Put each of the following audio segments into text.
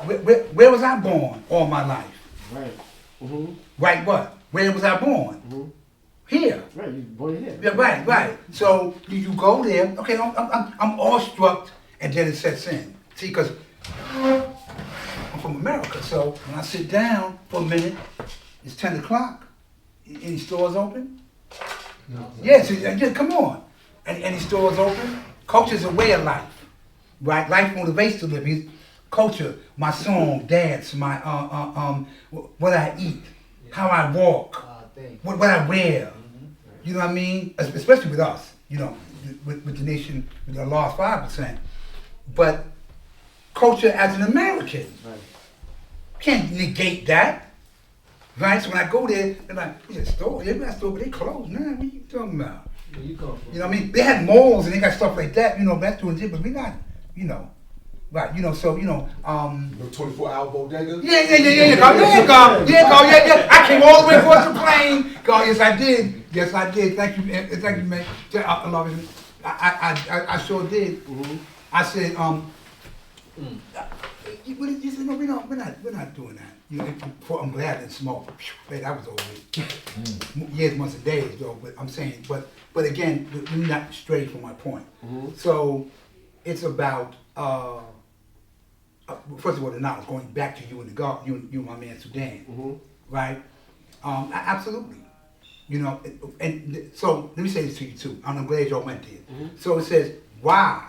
Where was I born all my life? Right. Mm-hmm. Right what? Where was I born? Mm-hmm. Here. Right, you born here. Yeah, right. So you go there. Okay, I'm awestruck, and then it sets in. See, because I'm from America, so when I sit down for a minute, it's 10 o'clock. Any stores open? No. Yes, yeah, come on. Any stores open? Culture's a way of life, right? Life motivates to live. Culture, my song, dance, my what I eat, how I walk, what I wear. You know what I mean? Especially with us, you know, with the nation, with the lost 5%. But culture as an American, can't negate that, right? So when I go there, they're like, "We a store, yeah, we got a store, but they closed now. What you talking about?" Where you come from? You know what I mean? They had malls and they got stuff like that, you know, that's doing it, but we not, you know. Right, you know, so, you know, No 24-hour bodega? Yeah, I came all the way across the plane. God, yes, I did. Thank you, man. I love it. I sure did. Mm-hmm. I said, you said, no, we're not doing that. You know, I'm glad I didn't smoke. Hey, that was over with. Years, months, and days, though. But I'm saying, but again, we're not straight from my point. Mm-hmm. So it's about. First of all, the knowledge going back to you and the God, you my man Sudan, right? Absolutely, you know. And so let me say this to you too. I'm glad y'all went there. So it says, why?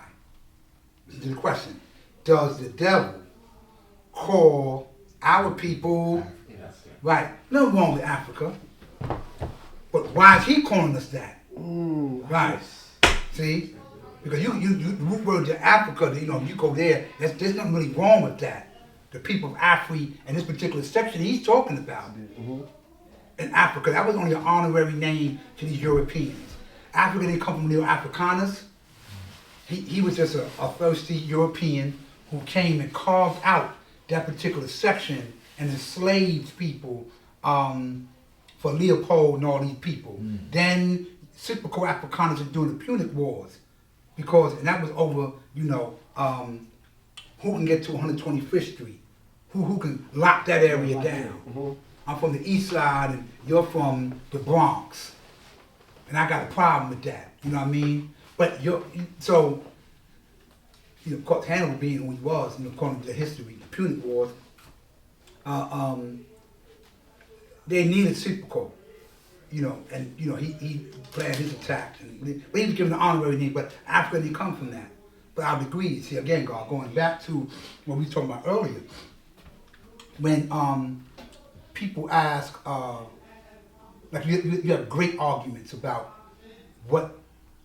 This is the question. Does the devil call our people? Right. No wrong with Africa, but why is he calling us that? Right. See. Because you the root word to Africa, you know, you go there, there's nothing really wrong with that. The people of Africa and this particular section he's talking about in Africa, that was only an honorary name to these Europeans. Africa didn't come from Neo-Africanus. He was just a thirsty European who came and carved out that particular section and enslaved people for Leopold and all these people. Then reciprocal Afrikaners are doing the Punic Wars. And that was over, you know, who can get to 125th Street? Who can lock that area down? I'm from the east side and you're from the Bronx. And I got a problem with that, you know what I mean? But so, you know, of course, Hannibal being who he was, you know, according to the history, the Punic Wars, they needed reciprocal. You know, and you know, he planned his attack, but he was given an honorary name. But Africa didn't come from that. But I would agree. See, again, God, going back to what we were talking about earlier, when people ask, like you have great arguments about what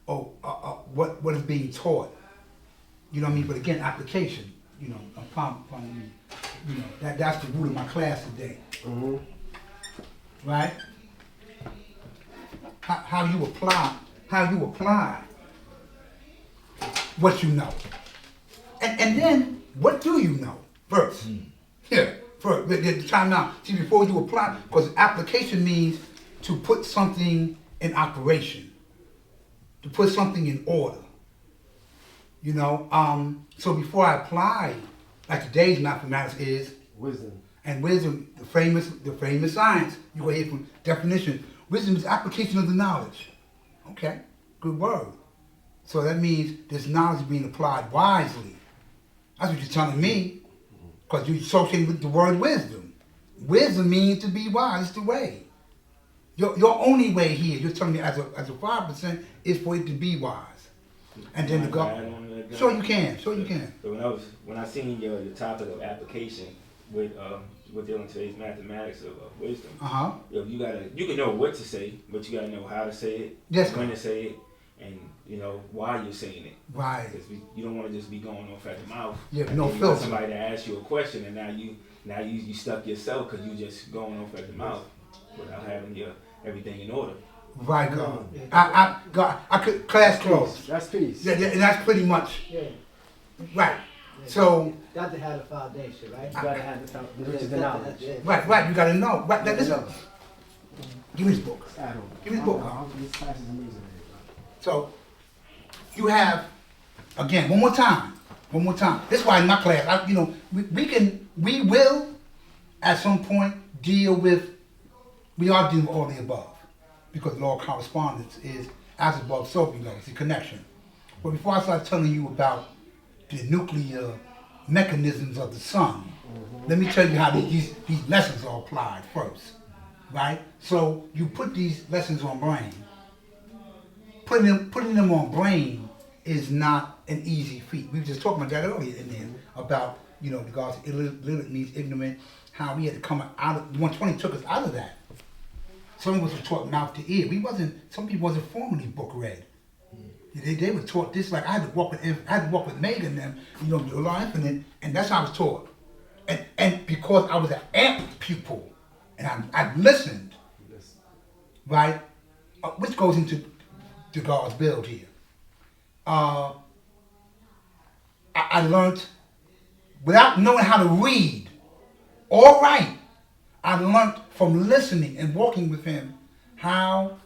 is being taught. You know what I mean? But again, application. You know, I'm probably, you know, that's the root of my class today. Right? How you apply what you know. And then, what do you know first? Yeah, first, the time out. See, before you apply, because application means to put something in operation, to put something in order. You know, so before I apply, like today's mathematics is wisdom. And wisdom, the famous science, you go hear from definition. Wisdom is application of the knowledge. Okay, good word. So that means this knowledge is being applied wisely. That's what you're telling me, because you associate with the word wisdom. Wisdom means to be wise. It's the way. Your only way here, you're telling me as a 5% is for it to be wise. And then to go. Sure you can. So when I seen your topic of application with dealing today's mathematics of wisdom, you can know what to say, but you gotta know how to say it, when to say it, and you know why you're saying it. Right. Because you don't want to just be going off at the mouth. Yeah, no filter. filter. Somebody to ask you a question, and now you stuck yourself because you just going off at the mouth without having your everything in order. Right, God. I could class close. That's peace. Yeah, and that's pretty much. Yeah. Right. So. Got to have the foundation, right? You gotta have the knowledge. Right. You gotta know. Right. Listen. Give me this book. I don't. Give me this book. This class is amazing. So, you have, again, one more time. One more time. That's why in my class, we will, at some point, we are dealing with all the above. Because law of correspondence is as above, so below. It's a connection. But before I start telling you about the nuclear mechanisms of the sun, let me tell you how these lessons are applied first. Right? So you put these lessons on brain. Putting them on brain is not an easy feat. We were just talking about that earlier in there, about, the God's illiterate means ignorant, how we had to come out of, 120 took us out of that. Some of us were taught mouth to ear. Some people wasn't formally book read. They were taught this, like I had to walk with Megan and them, the law infinite, and that's how I was taught. And because I was an apt pupil, and I listened, right, which goes into God's build here. I learned, without knowing how to read or write, I learned from listening and walking with him how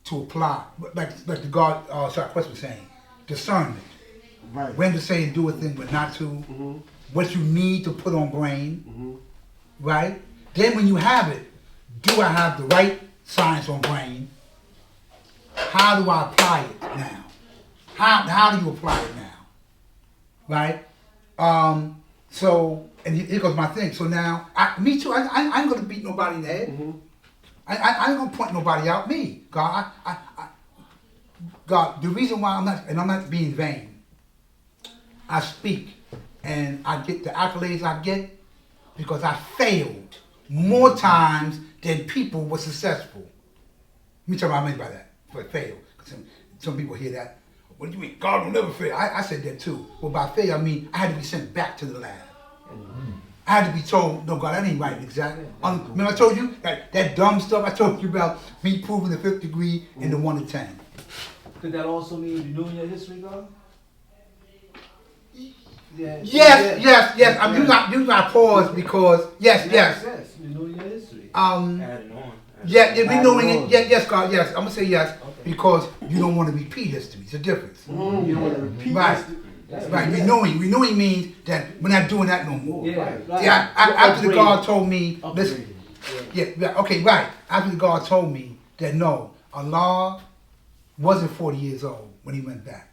to apply, like the God, Quest was saying, discernment. Right. When to say and do a thing, when not to. Mm-hmm. What you need to put on brain. Mm-hmm. Right? Then when you have it, do I have the right science on brain? How do I apply it now? How do you apply it now? Right? So, and here goes my thing. So now, me too, I ain't gonna beat nobody in the head. Mm-hmm. I ain't gonna point nobody out. Me, God, God, the reason why I'm not being vain. I speak, and I get the accolades I get because I failed more times than people were successful. Let me tell you what I mean by that. For fail. Some people hear that. What do you mean? God will never fail. I said that too. Well, by fail, I mean I had to be sent back to the lab. Mm-hmm. I had to be told, no, God, that ain't right, exactly. Remember I told you that dumb stuff I told you about me proving the 5th degree and the 1 to 10. Could that also mean you knew your history, God? Yes. I'm using my pause because yes. You know your history. We knowing it. Yes, God. Yes, I'm gonna say yes because you don't want to repeat history. It's a difference. Mm-hmm. You don't want to repeat history. Right. Renewing means that we're not doing that no more. Right. After the God told me, listen. Yeah. Okay. Right. After the God told me that no, Allah wasn't 40 years old when he went back.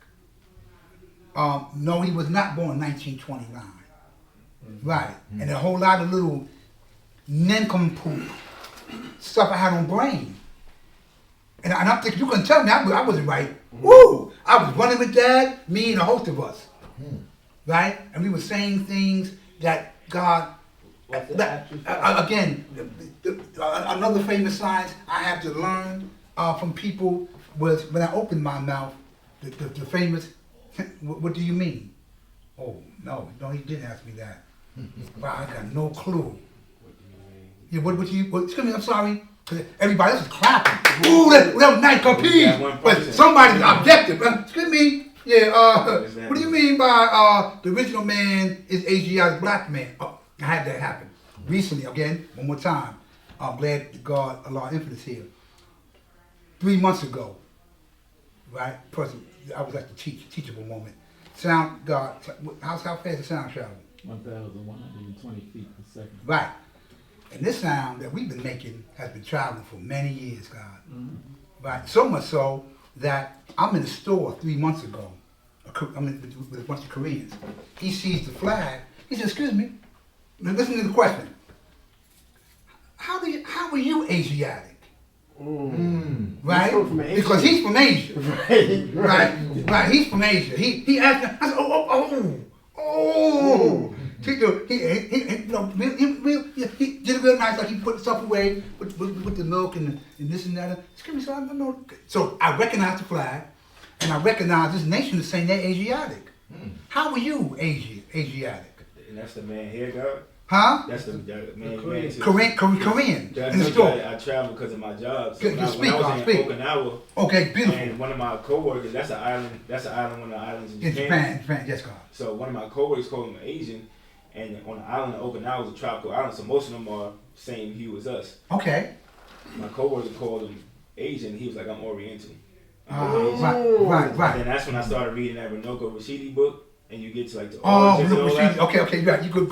No, he was not born in 1929. Mm-hmm. Right. Mm-hmm. And a whole lot of little nincompoop stuff I had on brain. And I'm thinking, you couldn't tell me I wasn't right. Mm-hmm. Woo! I was running with Dad, me and a host of us. Mm-hmm. Right? And we were saying things that God... Again, another famous science I had to learn from people was when I opened my mouth, the famous... What do you mean? Oh, no, he didn't ask me that. Wow, I got no clue. Yeah, excuse me, I'm sorry. Everybody else is clapping. Ooh, that was nice, compete. But somebody's objective. Excuse me. Yeah, what do you mean by the original man is Asiatic black man? Oh, I had that happen. Recently, again, one more time. I'm glad God, Allah Infinite is here. 3 months ago, right, I was at the teachable moment. Sound, God, how fast the sound travel? 1,120 feet per second. Right. And this sound that we've been making has been traveling for many years, God. Mm-hmm. Right. So much so that I'm in the store 3 months ago. I'm in with a bunch of Koreans. He sees the flag. He says, "Excuse me." Now listen to the question. How are you Asiatic? Right? Because he's from Asia. Right. He's from Asia. He asked me, I said, oh. He did it real nice, like he put stuff away with the milk and this and that. Excuse me, so I don't know. So I recognize the flag, and I recognize this nation is saying they're Asiatic. How are you Asiatic? And that's the man here, God? Huh? That's the man too. Korean. In the store. I travel because of my job. So when I was in Okinawa. Okay, beautiful. And one of my coworkers, that's an island, one of the islands in Japan. Japan, yes, God. So one of my coworkers called him Asian, and on the island of Okinawa is a tropical island, so most of them are same hue as us. Okay. My coworker called him Asian. He was like, I'm Oriental. Right. And then that's when I started reading that Runoko Rashidi book. and you get to like the Oh, origins and all that. okay, right. You good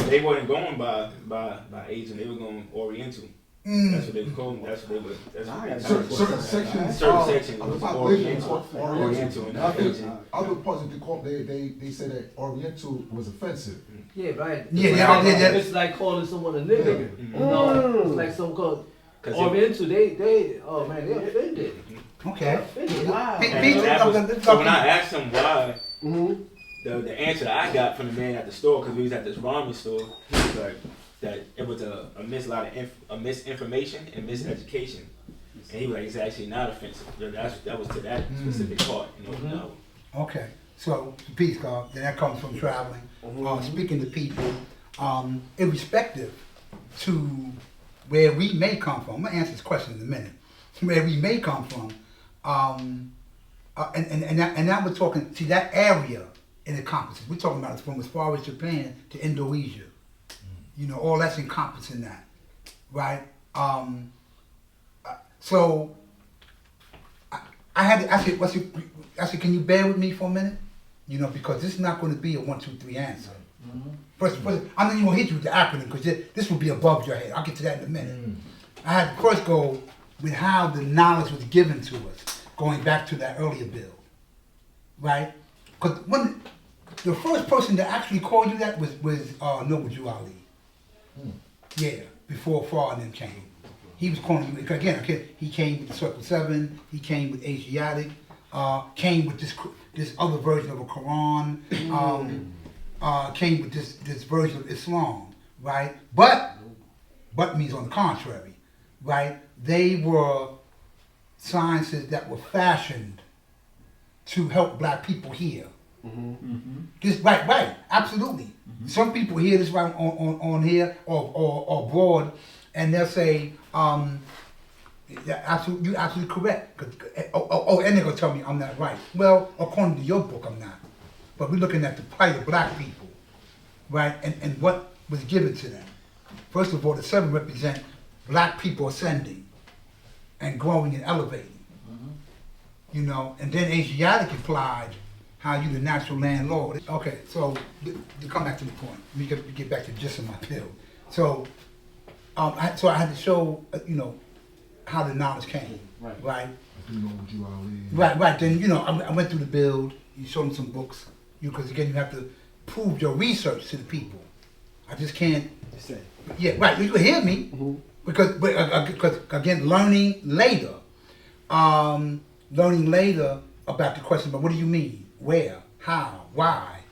They weren't going by Asian. They were going Oriental. That's what they call them. That's what they were. That's what they Certain sections of of the the population population was were Oriental and I think Asian. other parts of the court, they said that Oriental was offensive. Yeah, right. Yeah. It's like calling someone a nigger. You know, it's like some called Oriental. They oh man, they're offended. Okay. Wow. So when I asked him why, the answer that I got from the man at the store, because we was at this ramen store, he was like that it was a misinformation and miseducation, and he was like, it's actually not offensive. That was to that specific part, No. Okay. So peace, God. Then that comes from traveling, speaking to people, irrespective to where we may come from. I'm gonna answer this question in a minute. Where we may come from, and now we're talking. See that area it encompasses. We're talking about it from as far as Japan to Indonesia. All that's encompassing that, right? So I said, can you bear with me for a minute? Because this is not going to be a 1, 2, 3 answer. First, I'm not even going to hit you with the acronym because this will be above your head. I'll get to that in a minute. I had to first go with how the knowledge was given to us, going back to that earlier bill, right? Because when the first person that actually called you that was Noble Jew Ali. Yeah, before Farr and them came. He was calling you, again, he came with the Circle 7, he came with Asiatic, came with this other version of a Quran, came with this version of Islam, right? But means on the contrary, right? They were sciences that were fashioned to help black people here. Just right, absolutely. Some people hear this right on here or abroad, and they'll say, you're absolutely correct. And they're gonna tell me I'm not right. Well, according to your book, I'm not. But we're looking at the plight of black people, right? And what was given to them. First of all, the 7 represent black people ascending and growing and elevating. And then Asiatic implied how you the natural landlord. Okay, so to come back to the point, we get back to the gist of my bill. So, I had to show, how the knowledge came, right? Right. Then I went through the build. You showed them some books, because again you have to prove your research to the people. I just can't. Yeah, right. You can hear me because again learning later about the question. But what do you mean? Where? How? Why?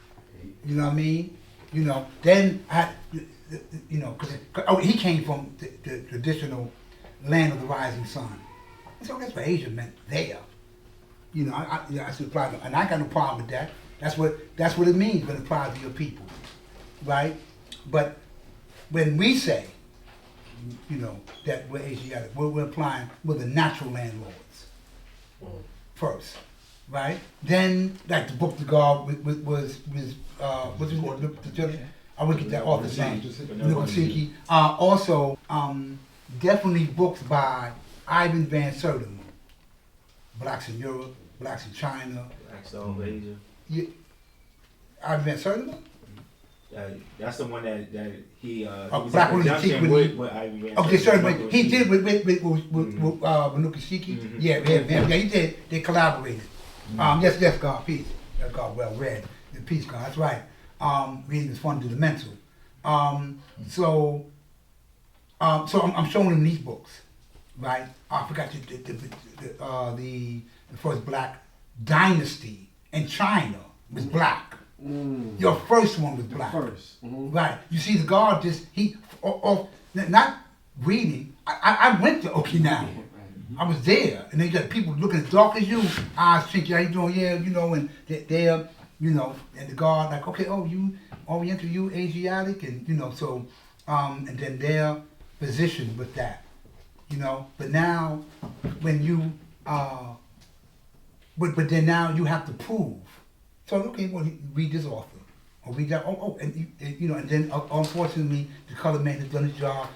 You know what I mean? Then I, because he came from the traditional land of the rising sun. So that's what Asia meant there. I should apply to, and I got no problem with that. That's what it means when it applies to your people, right? But when we say, that we're Asiatic, we're implying we're the natural landlords first. Right? Then, like the book to God was the judge? I wouldn't get that author's name. Also, definitely books by Ivan Van Sertima. Blacks in Europe, Blacks in China. Blacks all over Asia. Yeah. Ivan Van Sertima? That's the one that he Black Women in Teak with Ivan Van Okay, Sertima. sorry, he did with Manuka Shiki. Yeah, he did. They collaborated. Yes, God, peace. Yes, God, well read. The peace, God, that's right. Reading is fundamental. So I'm showing them these books, right? I forgot the first black dynasty in China was black. Your first one was black. Right. You see, the God not reading. I went to Okinawa. I was there, and then you got people looking as dark as you, eyes chinky, how you doing? Yeah, and they're, and the guard like, okay, oh, you Oriental, you Asiatic, and so, and then they're positioned with that, But now, when you, but then now you have to prove. So okay, well, read this author, or read that. And then unfortunately, the colored man has done his job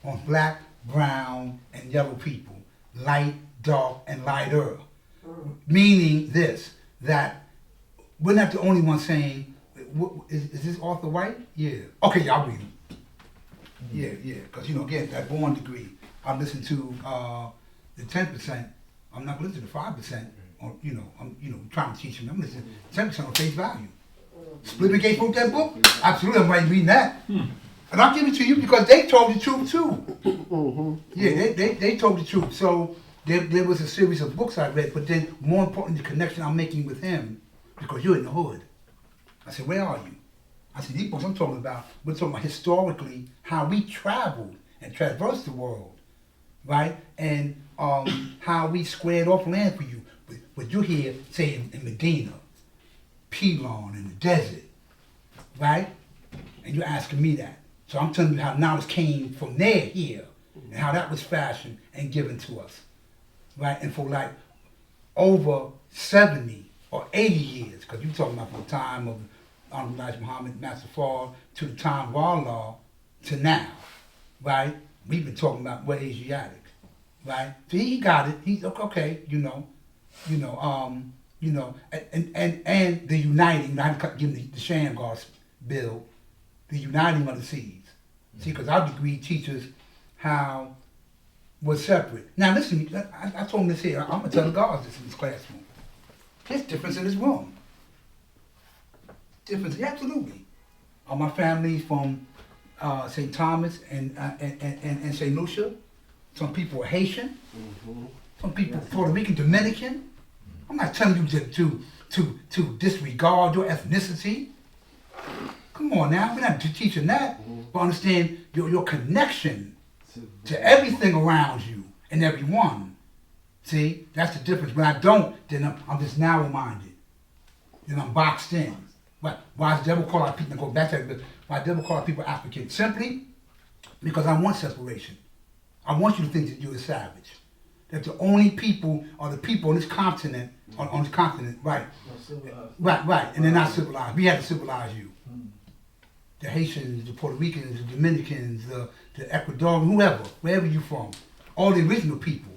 on black, brown, and yellow people. Light, dark, and lighter. Meaning this, that we're not the only ones saying, is this author white? Yeah. Okay, y'all read him. Yeah, because, again, that born degree, I listen to the 10%, I'm not listening to the 5%, or, I'm trying to teach them, I'm listening to 10% on face value. Split and Gates wrote that book? Absolutely, I'm reading that. And I'll give it to you because they told the truth too. Yeah, they told the truth. So there was a series of books I read, but then more importantly, the connection I'm making with him, because you're in the hood. I said, where are you? I said, these books I'm talking about, we're talking about historically how we traveled and traversed the world, right? And how we squared off land for you. But you're here, say, in Medina, Pelon, in the desert, right? And you're asking me that. So I'm telling you how knowledge came from there here, and how that was fashioned and given to us, right? And for like over 70 or 80 years, because you're talking about from the time of Honorable Elijah Muhammad Mustafa to the time of Allah to now, right? We've been talking about we're Asiatic, right? So he got it. He's okay, and the uniting. I haven't given the Shamgar bill, the uniting of the seeds. See, because our degree teaches how we're separate. Now listen, I told him this here. I'm gonna tell the guards this in this classroom. There's difference in this room. Difference, yeah, absolutely. All my family's from St. Thomas and St. Lucia. Some people are Haitian. Some people Puerto Rican, Dominican. I'm not telling you to disregard your ethnicity. Come on now, we're not teaching that. But understand your connection to everything around you and everyone. See, that's the difference. When I don't, then I'm just narrow-minded. Then I'm boxed in. But why does the devil call our people, go back to that, why the devil call our people African? Simply because I want separation. I want you to think that you're a savage. That the only people are the people on this continent, on this continent, right? Right, and they're not civilized. We had to civilize you. The Haitians, the Puerto Ricans, the Dominicans, the Ecuadorian, whoever, wherever you're from. All the original people.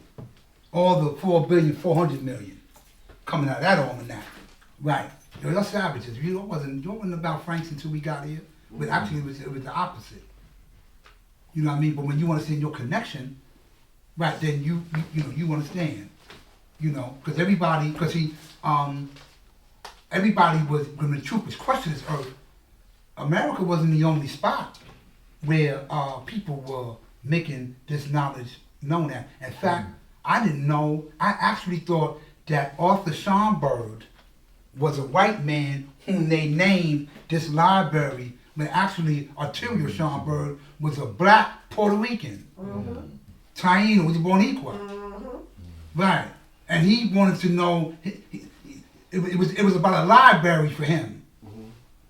All the 4,400,000,000 coming out of that almanac. Right. You're savages. You wasn't about Franks until we got here. But actually it was the opposite. You know what I mean? But when you understand your connection, right, then you understand. Because everybody was, when the truth was crushed to this earth, America wasn't the only spot where people were making this knowledge known at. In fact, I didn't know, I actually thought that Arthur Schomburg was a white man whom they named this library, but actually Arturo Schomburg was a black Puerto Rican. Taino was born equal. Right. And he wanted to know, it was about a library for him.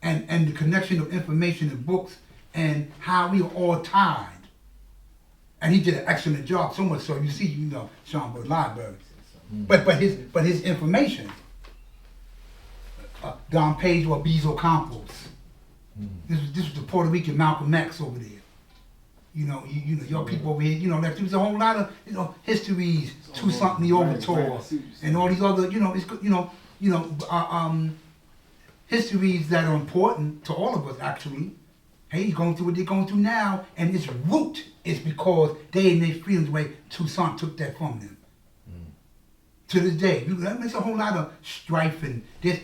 And the connection of information and books and how we were all tied. And he did an excellent job, so much so you see, Schomburg Library. But his information, Don Pedro Abizo Campos. This was the Puerto Rican Malcolm X over there. Your people over here, there was a whole lot of, histories, to something the Overture, and all these other, histories that are important to all of us actually. Hey, going through what they're going through now, and its root is because they in their freedom's way, Toussaint took that from them. To this day, there's a whole lot of strife and this.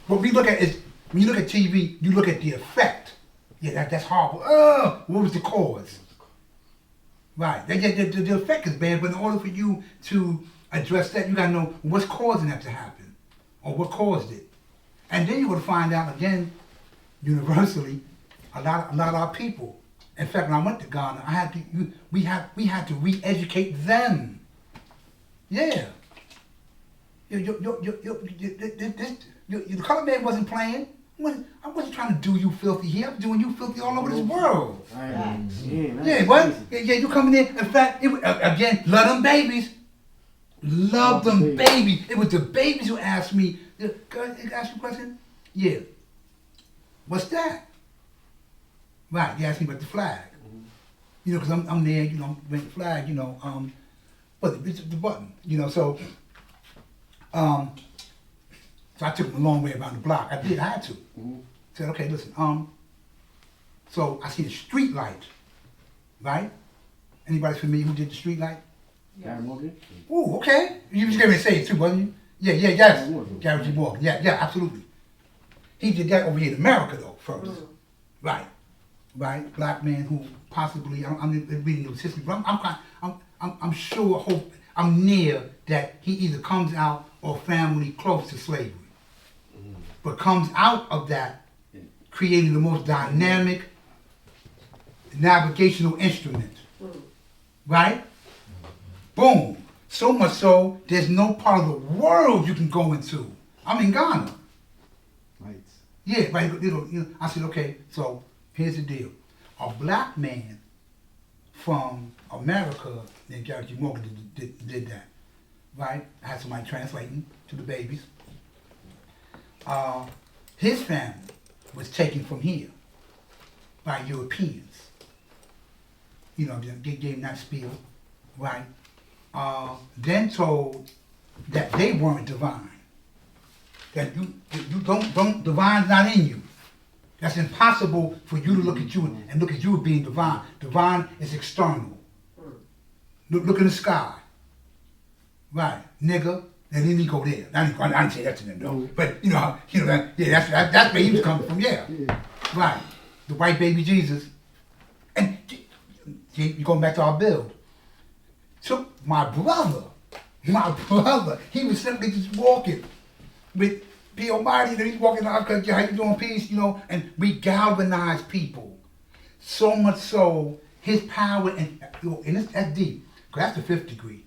What we look at is, when you look at TV, you look at the effect. Yeah, that's horrible. What was the cause? Right, the effect is bad, but in order for you to address that, you gotta know what's causing that to happen, or what caused it. And then you're gonna find out again, universally, a lot of our people. In fact, when I went to Ghana, we had to re-educate them. Yeah. The color man wasn't playing. I wasn't trying to do you filthy here. I'm doing you filthy all over this world. Yeah, what? Yeah, you coming in. In fact, again, love them babies. Love them babies. It was the babies who asked me. Can I ask you a question? Yeah. What's that? Right, you asked me about the flag. Because I'm there, bring the flag, but it's the button, so So I took him a long way around the block. I had to. Said, okay, listen, so I see the street light, right? Anybody familiar who did the street light? Gary Morgan? Ooh, okay. You was going to say it too, wasn't you? Yes. Gary G. Morgan. Yeah, absolutely. He did that over here in America, though, first. Right. Black man who possibly, I'm reading his history, but I'm sure, I'm near that he either comes out or family close to slavery. But comes out of that, creating the most dynamic navigational instrument. Right? Boom. So much so, there's no part of the world you can go into. I'm in Ghana. Right. Yeah, right. I said, okay, so here's the deal. A black man from America, named Gary G. Morgan, did that. Right? I had somebody translating to the babies. His family was taken from here by Europeans. You know, they gave him that spiel, right? Then told that they weren't divine. That you don't, divine's not in you. That's impossible for you to look at you and look at you as being divine. Divine is external. Look in the sky. Right, nigga, and then he go there. I didn't say that to them though. But that's where he was coming from, yeah. Right. The white baby Jesus. And you're going back to our build. So my brother, he was simply just walking with P. Almighty, and he's walking out, how you doing, peace, and we galvanize people. So much so, his power, and that's deep, because that's the 5th degree.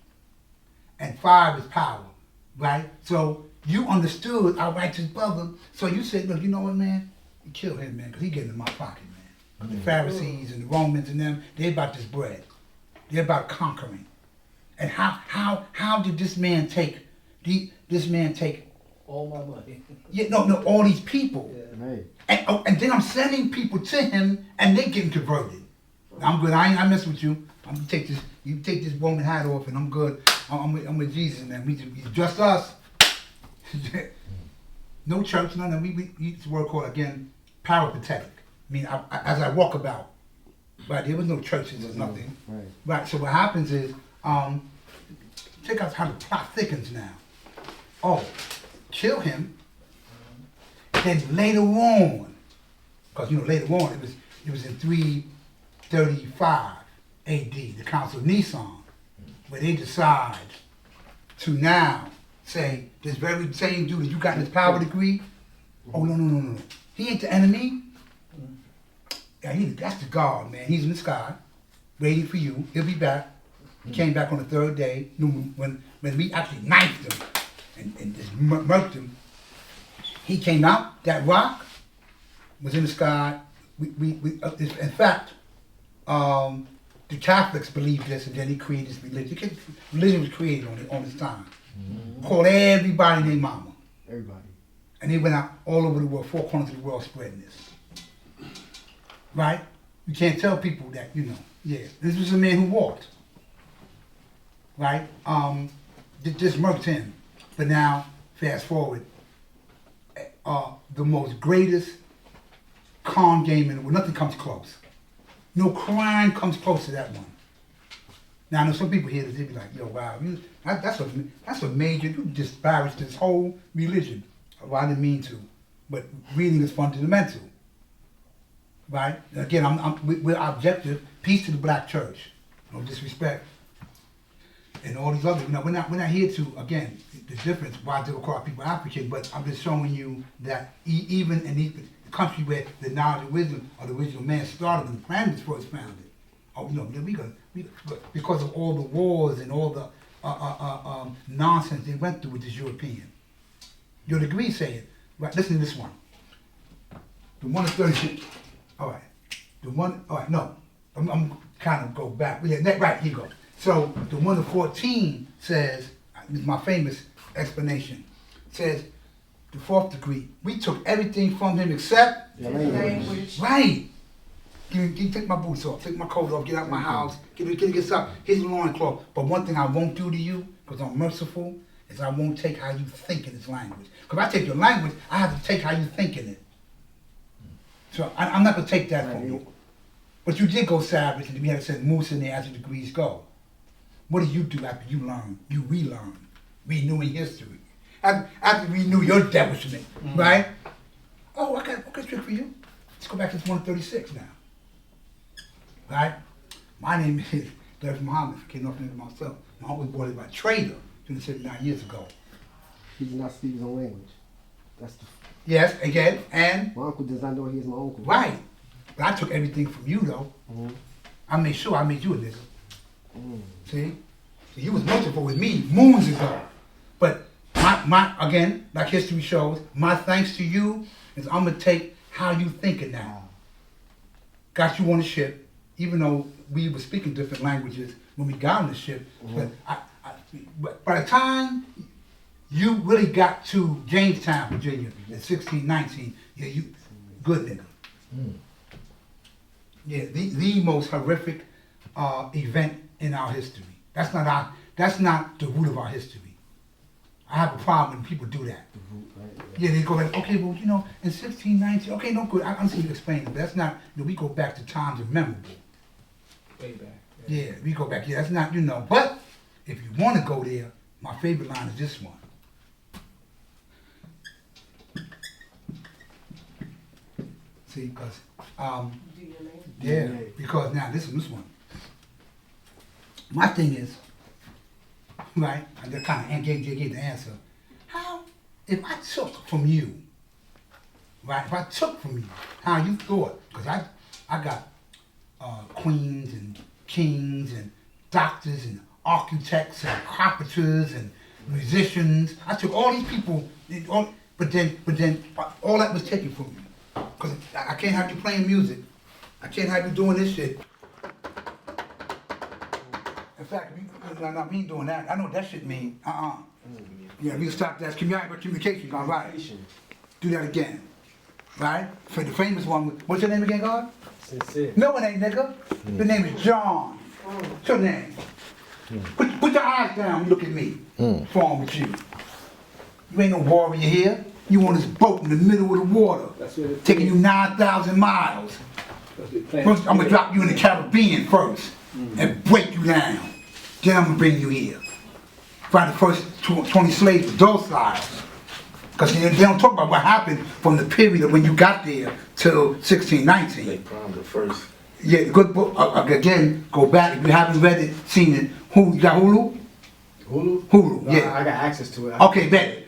And 5 is power, right? So you understood our righteous brother, so you said, look, you know what, man? You kill him, man, because he getting in my pocket, man. The Pharisees and the Romans and them, they about this bread. They're about conquering. And how did this man take all my money? Yeah, no, all these people. Yeah. Right. And then I'm sending people to him and they getting converted. I'm good, I mess with you. I'm gonna take this, you take this Roman hat off and I'm good. I'm with Jesus, man. He's just us. No church, none of them. We use the word called, again, parapathetic. I mean, as I walk about, right, there was no churches or nothing. Right, so what happens is, check out how the plot thickens now. Oh, kill him. Then later on, because later on it was in 335 AD, the Council of Nisan, where they decide to now say, this very same dude that you got in his power degree, oh no. He ain't the enemy. Yeah, that's the God, man. He's in the sky, waiting for you. He'll be back. He came back on the 3rd day, when we actually knifed him and just murked him. He came out, that rock was in the sky. In fact, the Catholics believe this, and then he created this religion. Religion was created on his time. Called everybody named Mama. Everybody. And they went out all over the world, 4 corners of the world spreading this. Right? You can't tell people that, This was a man who walked. Right? Just murked him. But now, fast forward, the most greatest con game in the world, nothing comes close. No crime comes close to that one. Now, I know some people hear this, they be like, yo, wow, that's a major, you disparage this whole religion. Well, I didn't mean to, but reading is fundamental. Right? Again, we're objective, peace to the black church, no disrespect. And all these other, we're not here to, again, the difference, why they call people African, but I'm just showing you that even in the country where the knowledge and wisdom of the original man started and the planet was first founded, because of all the wars and all the nonsense they went through with this European. Your degree say it. Right, listen to this one. The one is 36. All right. No. I'm kind of go back. Yeah, right, here you go. So the one of 14 says, this is my famous explanation, says the 4th degree, we took everything from him except language. Right. Take my boots off, take my coat off, get out my house, get up. Here's the loincloth. But one thing I won't do to you, because I'm merciful, is I won't take how you think in this language. Because if I take your language, I have to take how you think in it. So I'm not going to take that from you. But you did go savage, and we had to say moose in there as the degrees go. What do you do after you learn? You relearn, renewing history. After we knew your establishment, right? Oh, I got a trick for you. Let's go back to 136 now. Right? My name is Larry Muhammad, came off into myself. My uncle was born by a trader 279 years ago. He did not speak his own language. That's the. Yes, again, and. My uncle does not know he is my uncle. Right. But I took everything from you, though. I made sure I made you a nigga. See? So you was merciful with me moons ago. But my again, like history shows, my thanks to you is I'm going to take how you thinking now. Got you on the ship, even though we were speaking different languages when we got on the ship. But by the time you really got to Jamestown, Virginia, in 1619, yeah, you good nigga. Yeah, the most horrific event in our history. That's not the root of our history. I have a problem when people do that. Yeah, they go like, okay, well, you know, in 1619, okay, no good. I'm seeing you explain it, but that's not, you know, we go back to times of memorable. Way back. Yeah, we go back. Yeah, that's not, you know. But if you want to go there, my favorite line is this one. See, because, yeah, because now this one. My thing is, right, I just kind of gave the answer. How, if I took from you, right, if I took from you how you thought, because I got queens and kings and doctors and architects and carpenters and musicians. I took all these people, but then all that was taken from you. Because I can't have you playing music. I can't have you doing this shit. In fact, we ain't doing that. I know what that shit mean. Yeah, we can stop that. Communication gone, right. Do that again. Right? For the famous one, what's your name again, God? Sincere. No, it ain't, nigga. The name is John. What's your name? Put your eyes down and look at me. What's wrong with you? You ain't no warrior here. You on this boat in the middle of the water, taking you 9,000 miles. First, I'm gonna drop you in the Caribbean first and break you down. Then I'm gonna bring you here. Find the first 20 slaves docile. Because they don't talk about what happened from the period of when you got there till 1619. They primed the first. Yeah, good book. Again, go back. If you haven't read it, seen it, you got Hulu? Hulu, yeah. I got access to it. Okay, bet.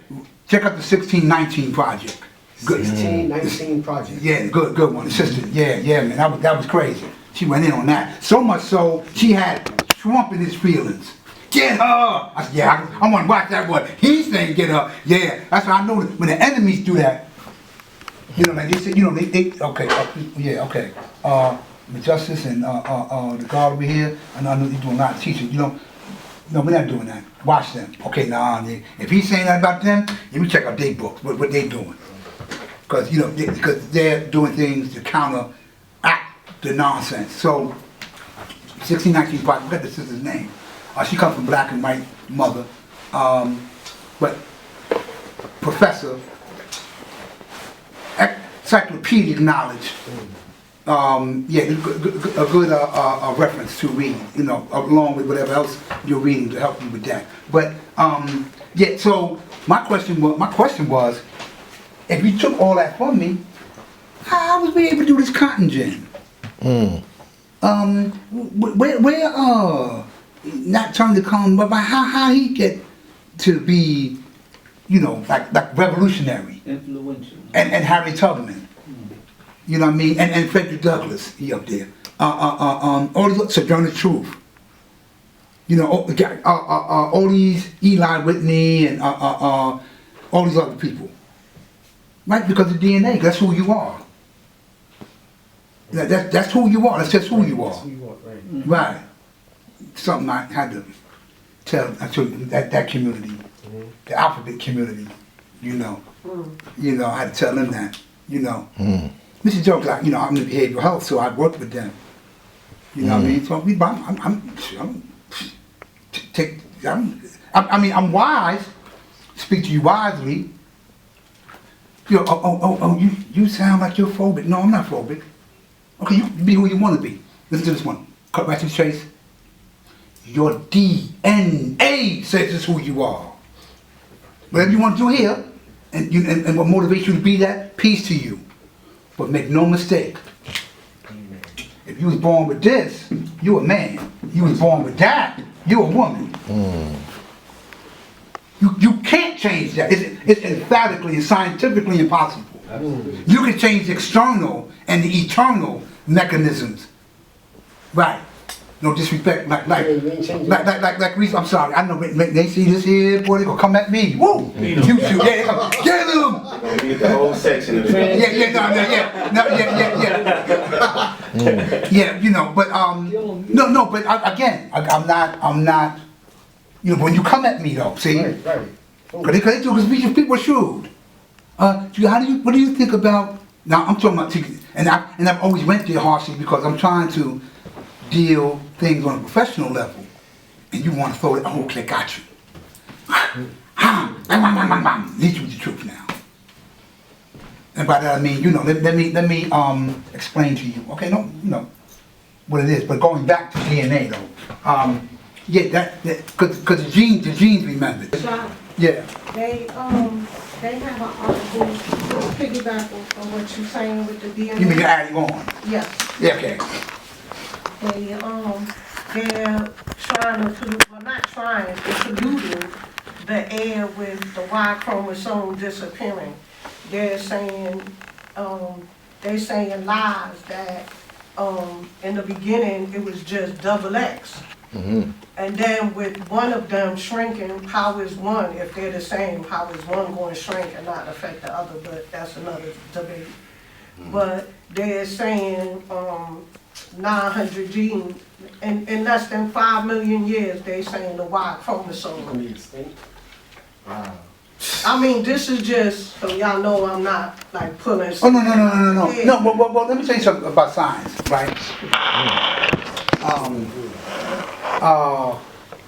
Check out the 1619 project. Good. 1619 project. Yeah, good one. The sister, yeah, man, that was crazy. She went in on that. So much so, she had Trump in his feelings. Get her! I said, yeah, I want to watch that one. He's saying get her. Yeah, that's why I know that when the enemies do that, you know, like they say, you know, they okay, yeah, okay. The justice and the guard over here, I know he's doing a lot of teaching, you know. No, we're not doing that. Watch them. Okay, nah, if he's saying that about them, let me check out their books, what they doing. Because, you know, because they're doing things to counteract the nonsense. So, 1619 project, I forgot the sister's name. She comes from black and white mother, but professor, encyclopedic knowledge. Yeah, a good reference to read, you know, along with whatever else you're reading to help you with that. But yeah, so my question was, if you took all that from me, how was we able to do this cotton gin? Where not trying to come, but how he get to be, you know, like revolutionary, Influential. and Harry Tubman. You know what I mean? And Frederick Douglass, he up there. All these Sojourner Truth. You know, all these Eli Whitney and all these other people. Right? Because of DNA, that's who you are. That's who you are. That's just who you are. That's who you are, right. Right. Something I had to tell that community, the alphabet community, you know. You know, I had to tell them that, you know. Mr. Jones, like, you know, I'm in behavioral health, so I work with them. You know what I mean? So I'm wise, speak to you wisely. You sound like you're phobic. No, I'm not phobic. Okay, you be who you want to be. Listen to this one. Cut right to the chase. Your DNA says it's who you are. Whatever you want to do here, and what motivates you to be that, peace to you. But make no mistake. If you was born with this, you a man. You was born with that, you a woman. You can't change that. It's emphatically and scientifically impossible. You can change the external and the eternal mechanisms. Right. No disrespect, like, I'm sorry, I know, they see this here, boy, they gonna come at me. Woo! You two, yeah, they go, get them! You get the whole section of it. Yeah, you know, but, no, but again, I'm not, you know, when you come at me though, see? Right. Because people are shrewd. What do you think about, now I'm talking about, and I've always went there harshly because I'm trying to deal things on a professional level, and you want to throw it, oh, okay, got you. Lead you with the truth now. And by that I mean, you know, let me explain to you. Okay, no, you know what it is, but going back to DNA though, yeah, that because the genes remembered. Shah, Yeah. they have an article to piggyback on what you're saying with the DNA. You mean you're adding on? Yes. Yeah, okay. They're trying to well, not trying, they're polluting the air with the Y chromosome disappearing. They're saying lies that in the beginning it was just double X. And then with one of them shrinking, how is one, if they're the same, how is one going to shrink and not affect the other? But that's another debate. But they're saying 900 genes, in less than 5 million years, they're saying the Y chromosome. Wow. I mean, this is just, so y'all know I'm not like pulling. Oh, no. No, well, let me tell you something about science, right?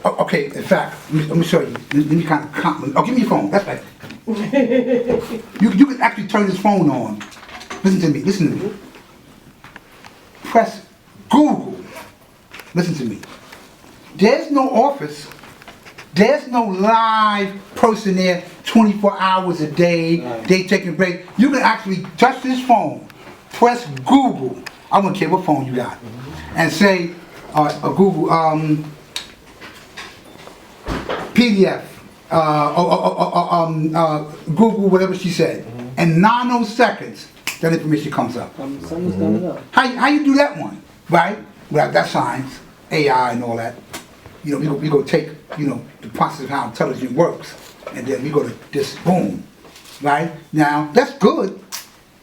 Okay, in fact, let me show you. Let me kind of compliment. Oh, give me your phone. That's right. You can actually turn this phone on. Listen to me. Press Google. Listen to me. There's no office. There's no live person there 24 hours a day. They taking a break. You can actually touch this phone, press Google. I don't care what phone you got, and say Google PDF, Google whatever she said, and 9 seconds that information comes up. Something's coming up. How you do that one, right? Well, that's science, AI, and all that. You know, we go take, you know, the process of how intelligence works, and then we go to this boom, right? Now, that's good.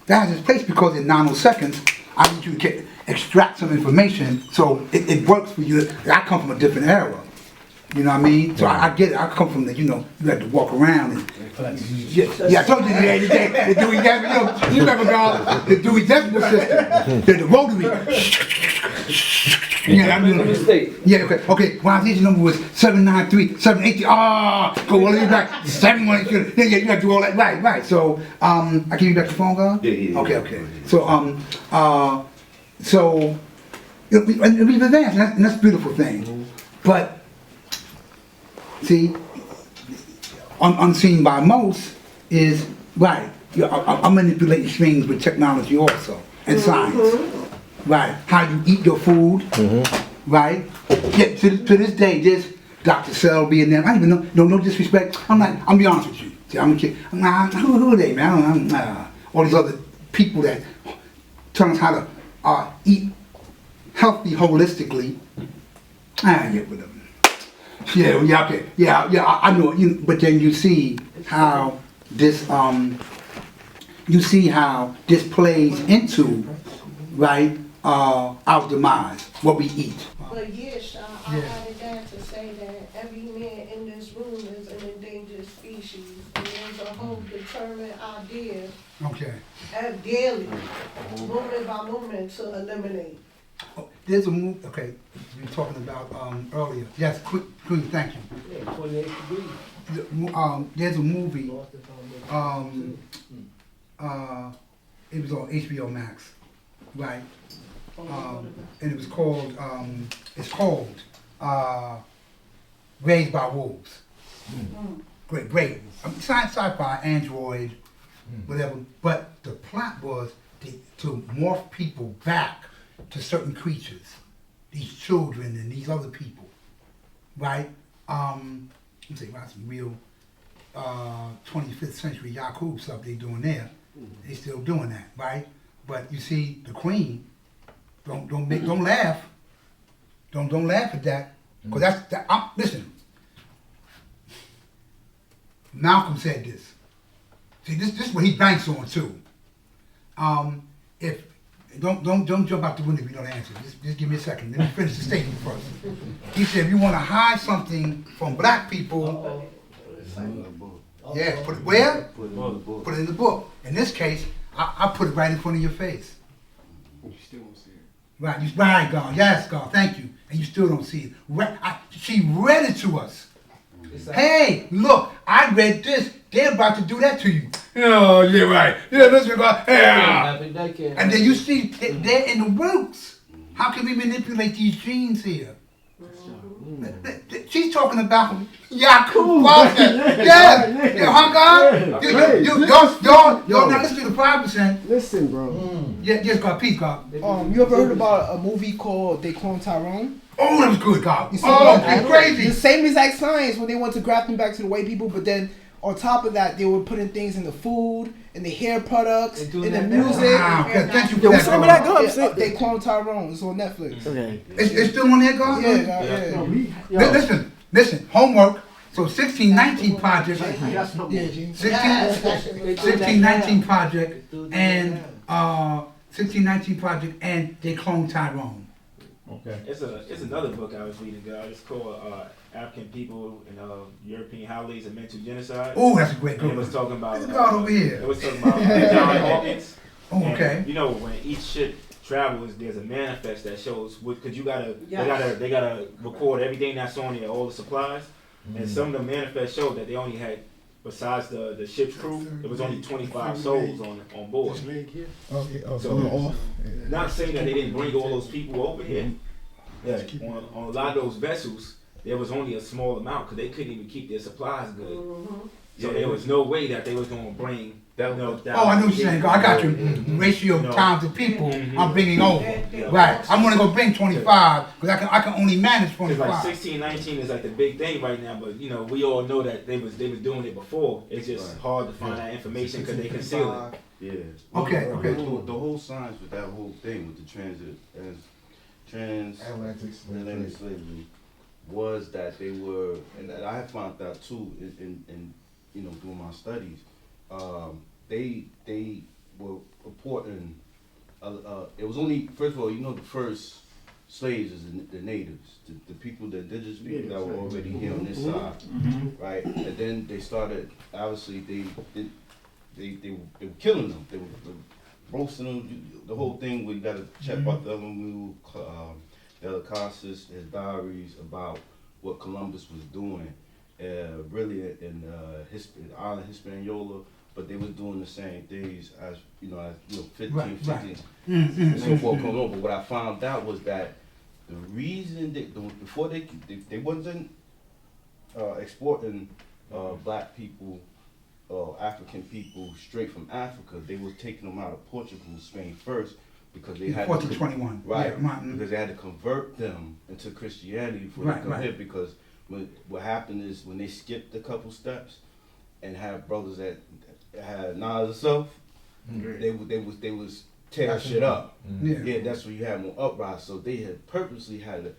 That has its place because in 9 seconds, I need you to extract some information so it works for you. I come from a different era. You know what I mean? So I get it. I come from the, you know, you have to walk around and I told you the Dewey Decimal, you remember God, the Dewey Decimal system, the rotary. Yeah, I mean, yeah, okay. Organization number was 793, 780. Go all the way back. 712. Yeah, you gotta do all that. Right. So, I give you back the phone, God? Yeah. Okay. So, we've advanced, and that's a beautiful thing. But, see, unseen by most is, right, I'm manipulating strings with technology also, and science. Right, how you eat your food, right? Yeah, to this day, there's Dr. Selby and them. I don't even know, no disrespect. I'm be honest with you. See, I'm a kid. Who are they, man? All these other people that tell us how to eat healthy, holistically. I get with them. Yeah, okay. Yeah, I know. But then you see how this, plays into, right? Our demise, what we eat. But yes, I added that to say that every man in this room is an endangered species. And there's a whole determined idea daily, moment by moment, to eliminate. Oh, there's a move, okay, we were talking about earlier. Yes, Queen, thank you. Yeah, 28 degrees. there's a movie. It was on HBO Max, right? And it was called. Raised by Wolves. Great. Sci-fi, android, whatever. But the plot was to morph people back to certain creatures, these children and these other people, right? Let me say about some real 25th century Yakub stuff they doing there. They still doing that, right? But you see, the Queen, don't laugh. Don't laugh at that, because listen. Malcolm said this. See, this is what he banks on too. If don't jump out the window if you know the answer. Just give me a second. Let me finish the statement first. He said, if you want to hide something from black people, yeah, put it where? Put it in the book. In this case, I put it right in front of your face. You still won't see it. Right, God. Yes, God. Thank you. And you still don't see it. She read it to us. Hey, look, I read this. They're about to do that to you. Oh, yeah, right. Yeah, listen, God. Yeah. And then you see, they're in the works. How can we manipulate these genes here? She's talking about Yakub. Yeah, huh, God? Y'all not listen to the 5%. Listen, bro. Yeah, yes, God, peace, God. You ever heard about a movie called They Clone Tyrone? Oh, that was good, God. It's crazy. The same exact science when they want to graft them back to the white people, but then on top of that, they were putting things in the food, in the hair products, in the music. Wow, thank you for What's that, that God. go? They Clone Tyrone. It's on Netflix. Okay. It's still on there, God? Yeah. Listen, homework. So 1619 Project. That's not Yeah, 1619 Project and 1619 Project and They Clone Tyrone. Okay. It's another book I was reading, guys. It's called African People in European Holidays and Mental Genocide. Oh, that's a great And book. it was talking about God over here. It was talking about John Hawkins. Oh, okay. And, you know, when each ship travels, there's a manifest that shows what, because they gotta record everything that's on there, all the supplies. And some of the manifests showed that they only had, besides the ship's crew, there was only 25 souls on board. So, not saying that they didn't bring all those people over here. Yeah, on a lot of those vessels, there was only a small amount because they couldn't even keep their supplies good. So there was no way that they was going to bring that. I know what you're saying. I got you. Ratio of times of people I'm bringing over. Right. I'm going to go bring 25 because I can only manage 25. Like 1619 is like the big thing right now, but you know we all know that they was doing it before. It's just hard to find that information because they conceal it. Yeah. Okay. The whole science with that whole thing with the transatlantic slavery was that they were, and I have found out too in you know doing my studies. They were reporting. It was only, first of all, you know, the first slaves is the natives, the people, the indigenous people that were already here on this side, right? And then they started. Obviously, they were killing them. They were roasting them. The whole thing. We got to check out the Casas, his diaries about what Columbus was doing, really in island Hispaniola. But they was doing the same things as 15, 16, so forth going on. But what I found out was that the reason before they wasn't exporting black people, African people straight from Africa. They was taking them out of Portugal, Spain first because they had 1421, right? Because they had to convert them into Christianity before they come here. Because what happened is when they skipped a couple steps and had brothers that had knowledge of self, they was tear shit up. Yeah, that's where you had more uprising. So they had purposely had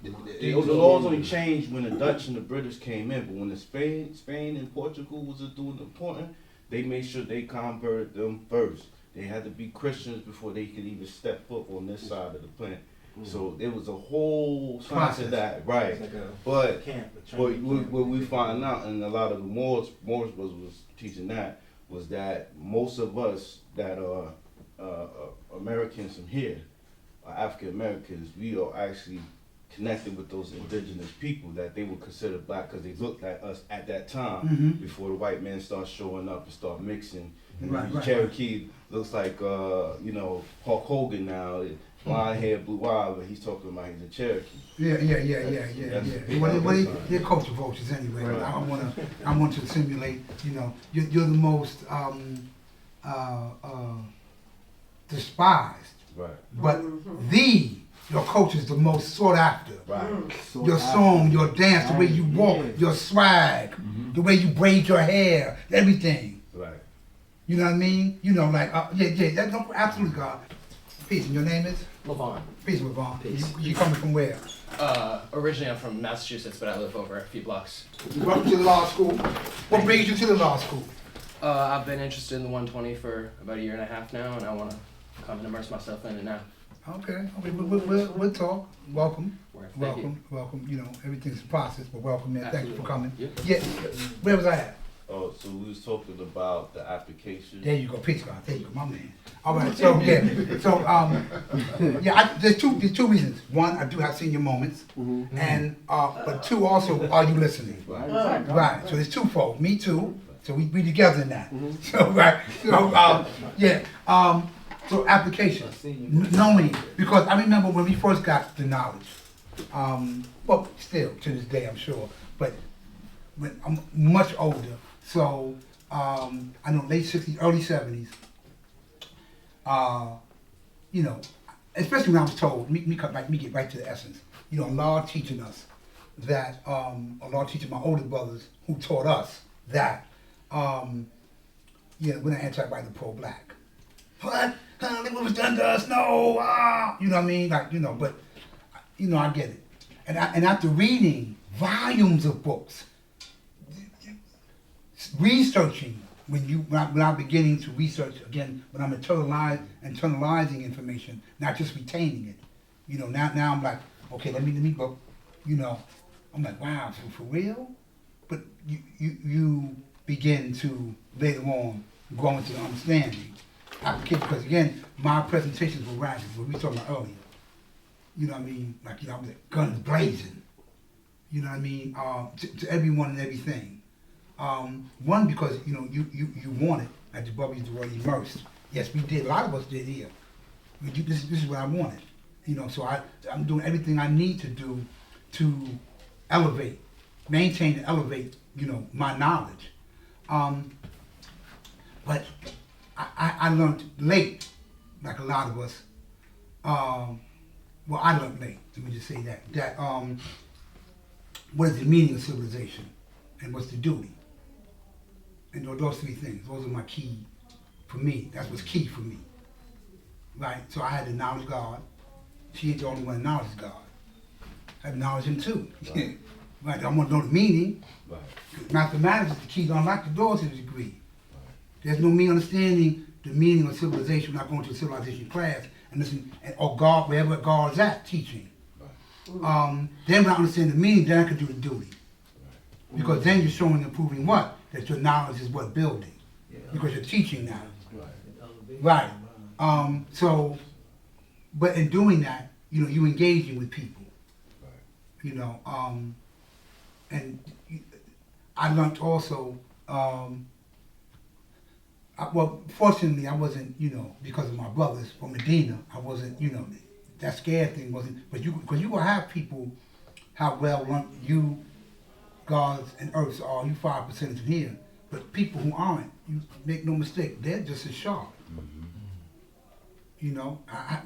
the laws only changed when the Dutch and the British came in, but when the Spain and Portugal was doing important, they made sure they converted them first. They had to be Christians before they could even step foot on this side of the planet. So there was a whole science of that, right? Like what we find out, and a lot of the Moors was teaching that, was that most of us that are Americans from here, African Americans, we are actually connected with those indigenous people that they would consider black because they looked at us at that time before the white man started showing up and start mixing. And Cherokee looks like Hulk Hogan now, blonde hair, blue eyes, but he's talking about he's a Cherokee. Yeah. Well, they're culture vultures anyway. Right. I want to simulate. You're the most despised. Right. But your culture is the most sought after. Right. Your song, your dance, the way you walk, your swag, the way you braid your hair, everything. Right. You know what I mean? That's absolutely God. Peace. And your name is? Levon. Peace, Levon. Peace. You coming from where? Originally I'm from Massachusetts, but I live over a few blocks. Welcome to the law school. What brings you to the law school? I've been interested in the 120 for about 1.5 years now, and I want to come and immerse myself in it now. Okay. We'll talk. Welcome. Welcome. Everything's a process, but welcome, man. Thank you for coming. Yep. Yeah. Where was I at? Oh, so we was talking about the application. There you go, peace God. There you go, my man. All right, so there's two reasons. One, I do have senior moments, and but two also, are you listening? Right. So there's twofold. Me too. So we together in that. So right. So application, knowing, because I remember when we first got the knowledge. Well, still to this day, I'm sure, but when I'm much older. So I know late 60s, early 70s. Especially when I was told, me get right to the essence. Allah teaching us that, Allah teaching my older brothers who taught us that, we're not anti-white and pro-black. What? Look what was done to us? No, you know what I mean? But I get it. And after reading volumes of books, researching, when I'm beginning to research again, when I'm internalizing information, not just retaining it. Now I'm like, okay, let me go. I'm like, wow, for real? But you begin to later on grow into the understanding. Because again, my presentations were ragged, what we were talking about earlier. You know what I mean? I was like guns blazing. You know what I mean? To everyone and everything. One, because you want it, like the brother used the word immersed. Yes, we did. A lot of us did here. This is what I wanted. So I'm doing everything I need to do to elevate, maintain and elevate, my knowledge. But I learned late, like a lot of us. I learned late. Let me just say that. What is the meaning of civilization, and what's the duty? And those three things. Those are my key for me. That's what's key for me. Right. So I had to acknowledge God. She ain't the only one that acknowledges God. I acknowledge Him too. Right. Right. I want to know the meaning. Right. Mathematics is the key to unlock the door to the degree. There's no me understanding the meaning of civilization without going to a civilization class and listen, or God, wherever God's at, teaching. Right. Then when I understand the meaning, then I can do the duty. Right. Because then you're showing and proving what? That your knowledge is what building. Yeah. Because you're teaching now. Right. But in doing that, you engaging with people. Right. And I learned also, fortunately, I wasn't, because of my brothers from Medina, I wasn't, that scared thing wasn't, because you will have people, how well you, gods and earths are, you 5% in here, but people who aren't, you make no mistake, they're just as sharp. Mm-hmm.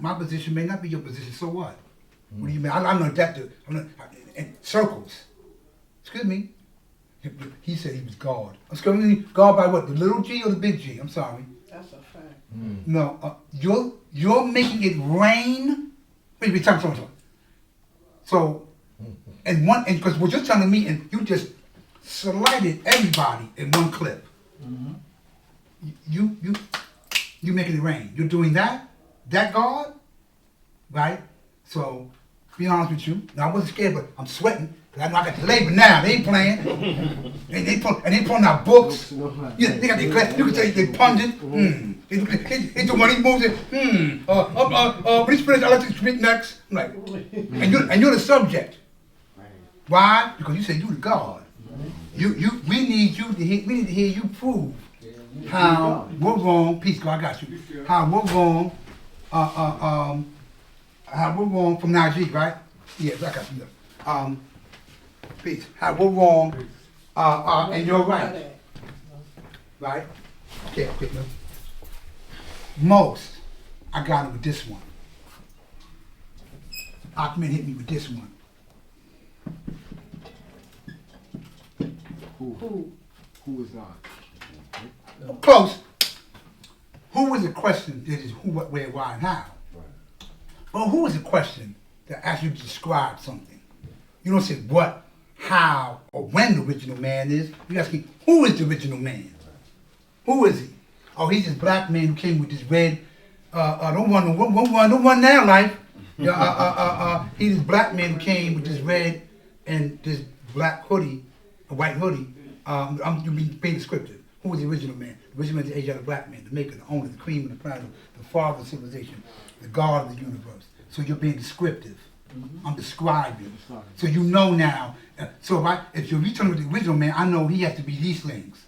My position may not be your position, so what? Mm-hmm. What do you mean? I learned that in circles. Excuse me. He said he was God. Excuse me, God by what? The little G or the big G? I'm sorry. That's a fact. No, you're making it rain. Wait, talk. So, and because what you're telling me, and you just slighted everybody in one clip. Mm-hmm. You making it rain. You're doing that God, right? So, Be honest with you. Now, I wasn't scared, but I'm sweating. Cause I know I got the labor now. They ain't playing. and they pulling out books. Yeah, they got their class. You can say they pundit. They do one of these moves. When he's finished, I'll let you speak next. I'm like, and you're the subject. Why? Because you say you the God. We need to hear you prove how we're wrong. Peace, God, I got you. How we're wrong. How we're wrong from Najee, right? Yeah, I got you. Peace. How we're wrong. And you're right. Right? Okay. No. Most, I got it with this one. Achman hit me with this one. Who is God? Close. Who is a question that is who, what, where, why, and how? Well, who is a question that asks you to describe something? You don't say what, how, or when the original man is. You ask me, who is the original man? Who is he? Oh, he's this black man who came with this red, don't want now, life. He's this black man who came with this red and this black hoodie, a white hoodie. I'm being descriptive. Who was the original man? The original man is the Asiatic black man, the maker, the owner, the cream of the planet, the father of civilization, the God of the universe. So you're being descriptive. I'm describing. So you know now. So if you're returning with the original man, I know he has to be these things.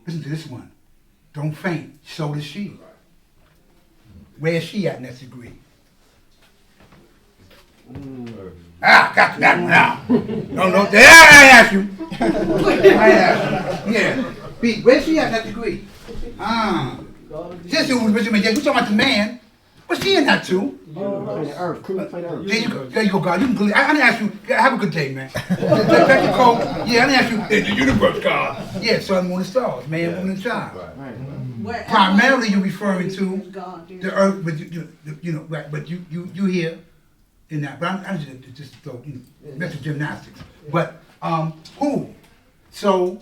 Listen to this one. Don't faint. So does she. Where is she at in that degree? Got that one out. No. I asked you. Yeah. Where's she at in that degree? This is the original man. We're talking about the man. What's she in that too? Earth. There you go, God. You can believe. I didn't ask you. Have a good day, man. Take your coat. Yeah, I didn't ask you. The universe, God. Yeah, sun, moon, and stars, man, woman, and child. Right. Primarily, you're referring to the earth, but right? But you here in that. But I'm just mental gymnastics. But who? So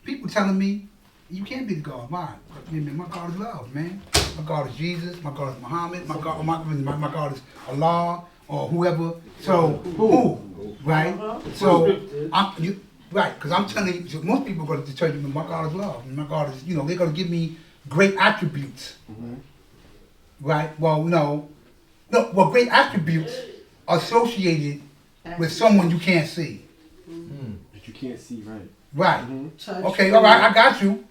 people telling me you can't be the God. Why? My God is love, man. My God is Jesus. My God is Muhammad. My God is Allah or whoever. So who? Right? So right? Because I'm telling you, so most people are going to tell you, my God is love. My God is, they're going to give me great attributes. Right? Well, no. Well, great attributes are associated with someone you can't see. That you can't see, right? Right. Okay. All right. I got you.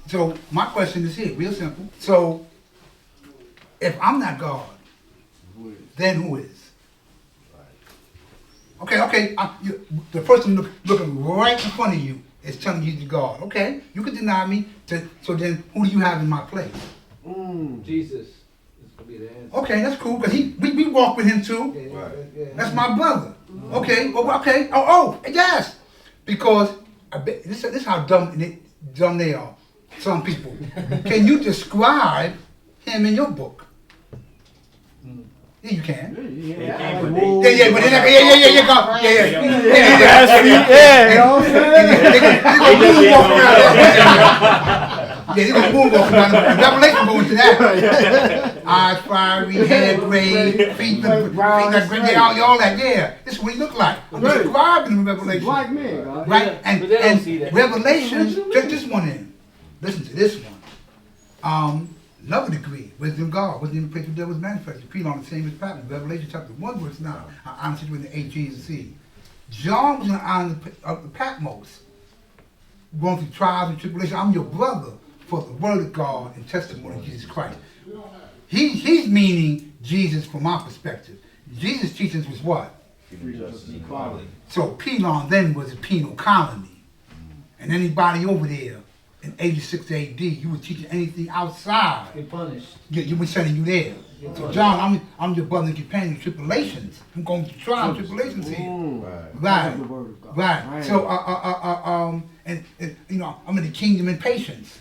So my question is here, real simple. So if I'm not God, then who is? Okay. The person looking right in front of you is telling you to God. Okay, you can deny me. So then, who do you have in my place? Jesus. This could be the answer. Okay, that's cool because we walk with him too. Yeah. That's my brother. Okay. Okay. Oh, yes. Because I bet this is how dumb they are. Some people. Can you describe him in your book? Yeah, you can. Yeah, but they're gonna moonwalk around. Revelation goes to that. Eyes fiery, hair gray, feet like gray, all that. Yeah, this is what he look like. I'm describing him in Revelation. Black man, God. Right? And Revelation, check this one in. Listen to this one. Another degree, wisdom of God, wasn't even the place where there was manifested. Peter on the same as pattern. Revelation chapter 1, verse 9. I honestly with the 8 G's and C. John was on the island of the Patmos, going through trials and tribulation. I'm your brother for the word of God and testimony of Jesus Christ. He's meaning Jesus from our perspective. Jesus' teachings was what? So Pelon then was a penal colony. And anybody over there in 86 AD, you were teaching anything outside. Get punished. You were sending you there. So John, I'm your brother and companion in tribulations. I'm going through trials and tribulations here. Right. So and I'm in the kingdom in patience.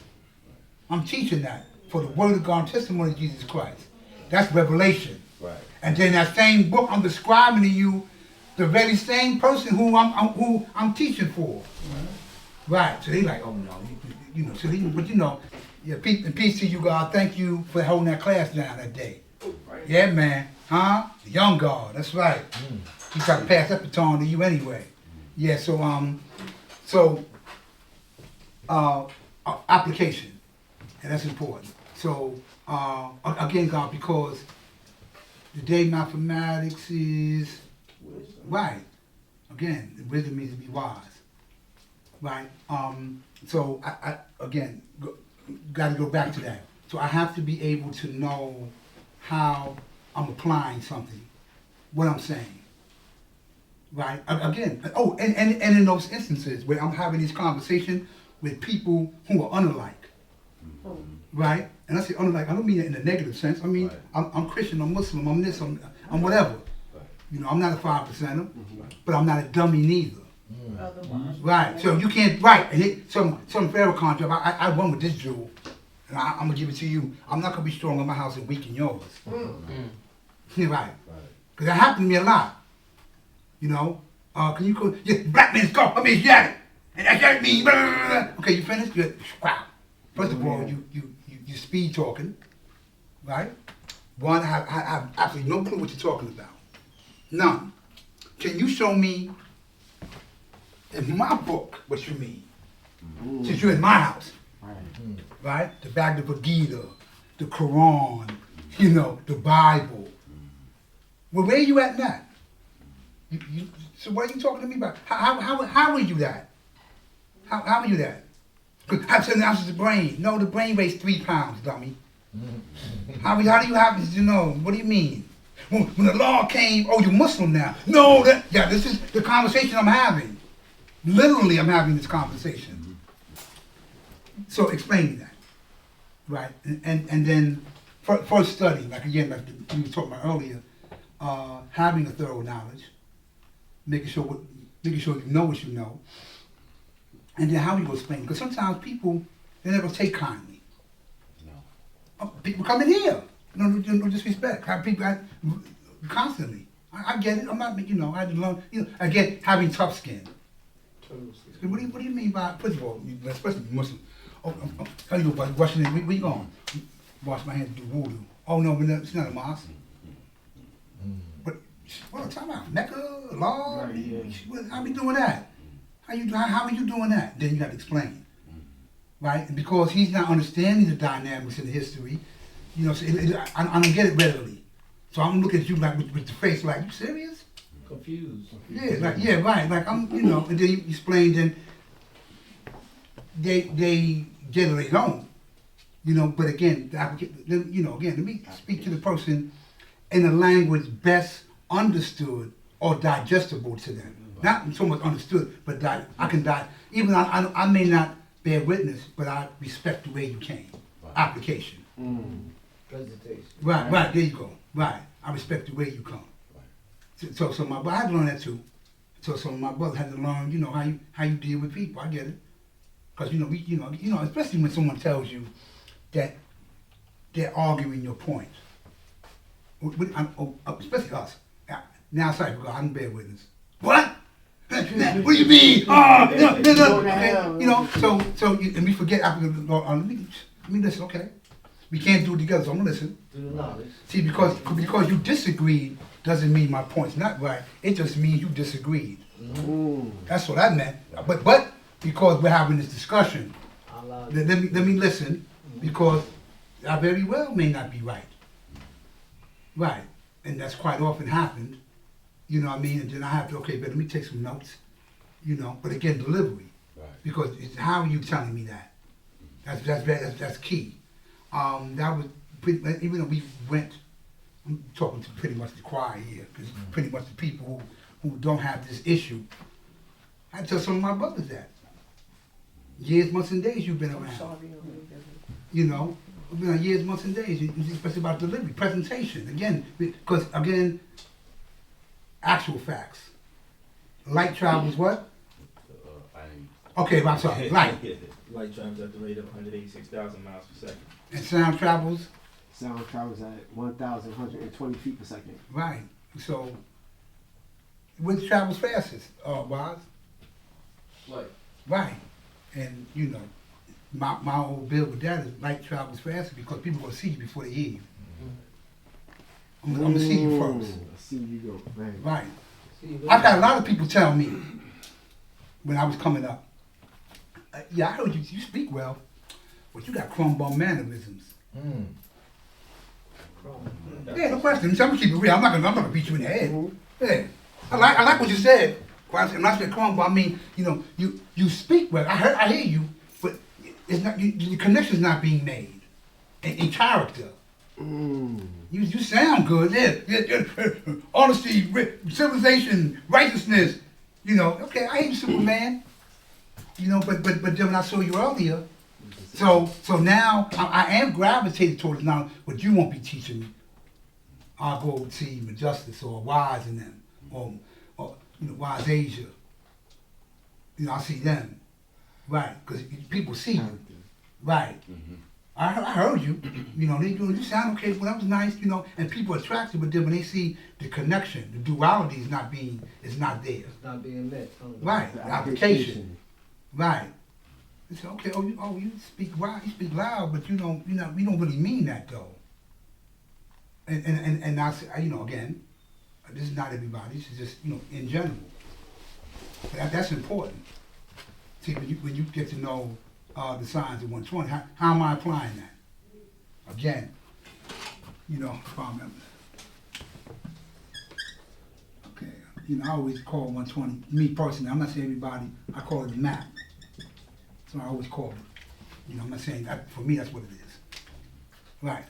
I'm teaching that for the word of God and testimony of Jesus Christ. That's Revelation. Right. And then that same book, I'm describing to you the very same person who I'm teaching for. Right. So they like, oh no, yeah, peace to you, God. Thank you for holding that class down that day. Yeah, man. Huh? The young guard, that's right. He tried to pass that baton to you anyway. Yeah, application, and that's important. So, again, God, because today mathematics is, right, again, wisdom means to be wise, right? So, I again, got to go back to that. So I have to be able to know how I'm applying something, what I'm saying. Right? Again, and in those instances where I'm having these conversations with people who are unalike, right? And I say unalike, I don't mean it in a negative sense. I mean, I'm Christian, I'm Muslim, I'm this, I'm whatever. You know, I'm not a 5%er, but I'm not a dummy neither. Right? So you can't, right, and some Farrakhan job, I run with this jewel, and I'm going to give it to you. I'm not going to be strong in my house and weak in yours. Right? Because that happened to me a lot. You know, can you go? Yeah, black man's go. I mean, yeah, and that means. Okay, you finished? Good. Wow. First of all, you speed talking, right? One, I have absolutely no clue what you're talking about. None. Can you show me in my book what you mean? Since you're in my house, right? The Bhagavad Gita, the Quran, you know, the Bible. Well, where are you at now? So what are you talking to me about? How are you that? How are you that? I'm saying that's the brain. No, the brain weighs 3 pounds, dummy. How do you happen to know? What do you mean? When the law came, oh, you're Muslim now. No, this is the conversation I'm having. Literally, I'm having this conversation. So explain me that, right? And then first study, like again, like we were talking about earlier, having a thorough knowledge. Making sure you know what you know, and then how you go explain it. Because sometimes people, they never take kindly. No. People come in here, no disrespect. Have people constantly. I get it. I'm not, you know, I had to learn. You know, again, having tough skin. What do you mean by, first of all, especially Muslim? How you go about washing it? Where you going? Wash my hands, do wudu. Oh no, it's not a mosque. Well, talking about Mecca, law. Right, yeah. How we doing that? How are you doing that? Then you got to explain, right? And because he's not understanding the dynamics in the history, you know, so I don't get it readily. So I'm looking at you like with the face, like, you serious? Confused. Yeah, right. Like I'm, you know, and then you explain, then they get it they don't, you know. But again, you know, again, let me speak to the person in a language best understood or digestible to them. Not so much understood, but even I may not bear witness, but I respect the way you came. Application. Presentation. Right, there you go. Right. I respect the way you come. So I had to learn that too. So some of my brothers had to learn, you know, how you deal with people. I get it. Because you know, especially when someone tells you that they're arguing your point. Especially us. Now it's like, I don't bear witness. What? What do you mean? Okay. You know, and we forget after the law. Let me listen, okay? We can't do it together, so I'm gonna listen. Do the knowledge. See, because you disagreed doesn't mean my point's not right. It just means you disagreed. That's what I meant. But because we're having this discussion, let me listen, because I very well may not be right. Right. And that's quite often happened. You know what I mean? And then I have to, okay, but let me take some notes. You know, but again, delivery. Right. Because it's how are you telling me that? That's key. That was pretty, even though we went, I'm talking to pretty much the choir here, because pretty much the people who don't have this issue. I tell some of my brothers that. Years, months, and days you've been around. You know, been on years, months, and days, especially about delivery, presentation. Again, because again, actual facts. Light travels what? Okay, I'm sorry. Light. Light travels at the rate of 186,000 miles per second. And sound travels? Sound travels at 1,120 feet per second. Right. So, which travels fastest, Boz? Light. Right. And, you know, my whole bill with that is light travels faster because people will see you before they hear you. I'm gonna see you first. I see you go. Man. Right. I've had a lot of people tell me when I was coming up, yeah, I heard you speak well, but you got crumb bum mannerisms. Yeah, no question. I'm gonna keep it real. I'm not gonna beat you in the head. Yeah. I like what you said. When I said crumb bum, I mean, you speak well. I hear you, but it's not the connection's not being made in character. You sound good. Yeah. Honesty, civilization, righteousness. Okay, I ain't Superman. But then when I saw you earlier, so now I am gravitated towards now, but you won't be teaching me. I'll go see Justice or Wise in them, or Wise Asia. I see them, right? Because people see you, right? I heard you. You sound okay. Well, that was nice. And people are attracted, but then when they see the connection, the duality is not there. It's not being met. Right. The application. Right. They say, okay. You speak loud. You speak loud, but we don't really mean that though. And I say, again, this is not everybody. This is just in general. But that's important. See, when you get to know the signs of 120, how am I applying that? Again, if I remember. Okay, I always call 120. Me personally, I'm not saying everybody. I call it the map. So I always call it. I'm not saying that for me. That's what it is. Right.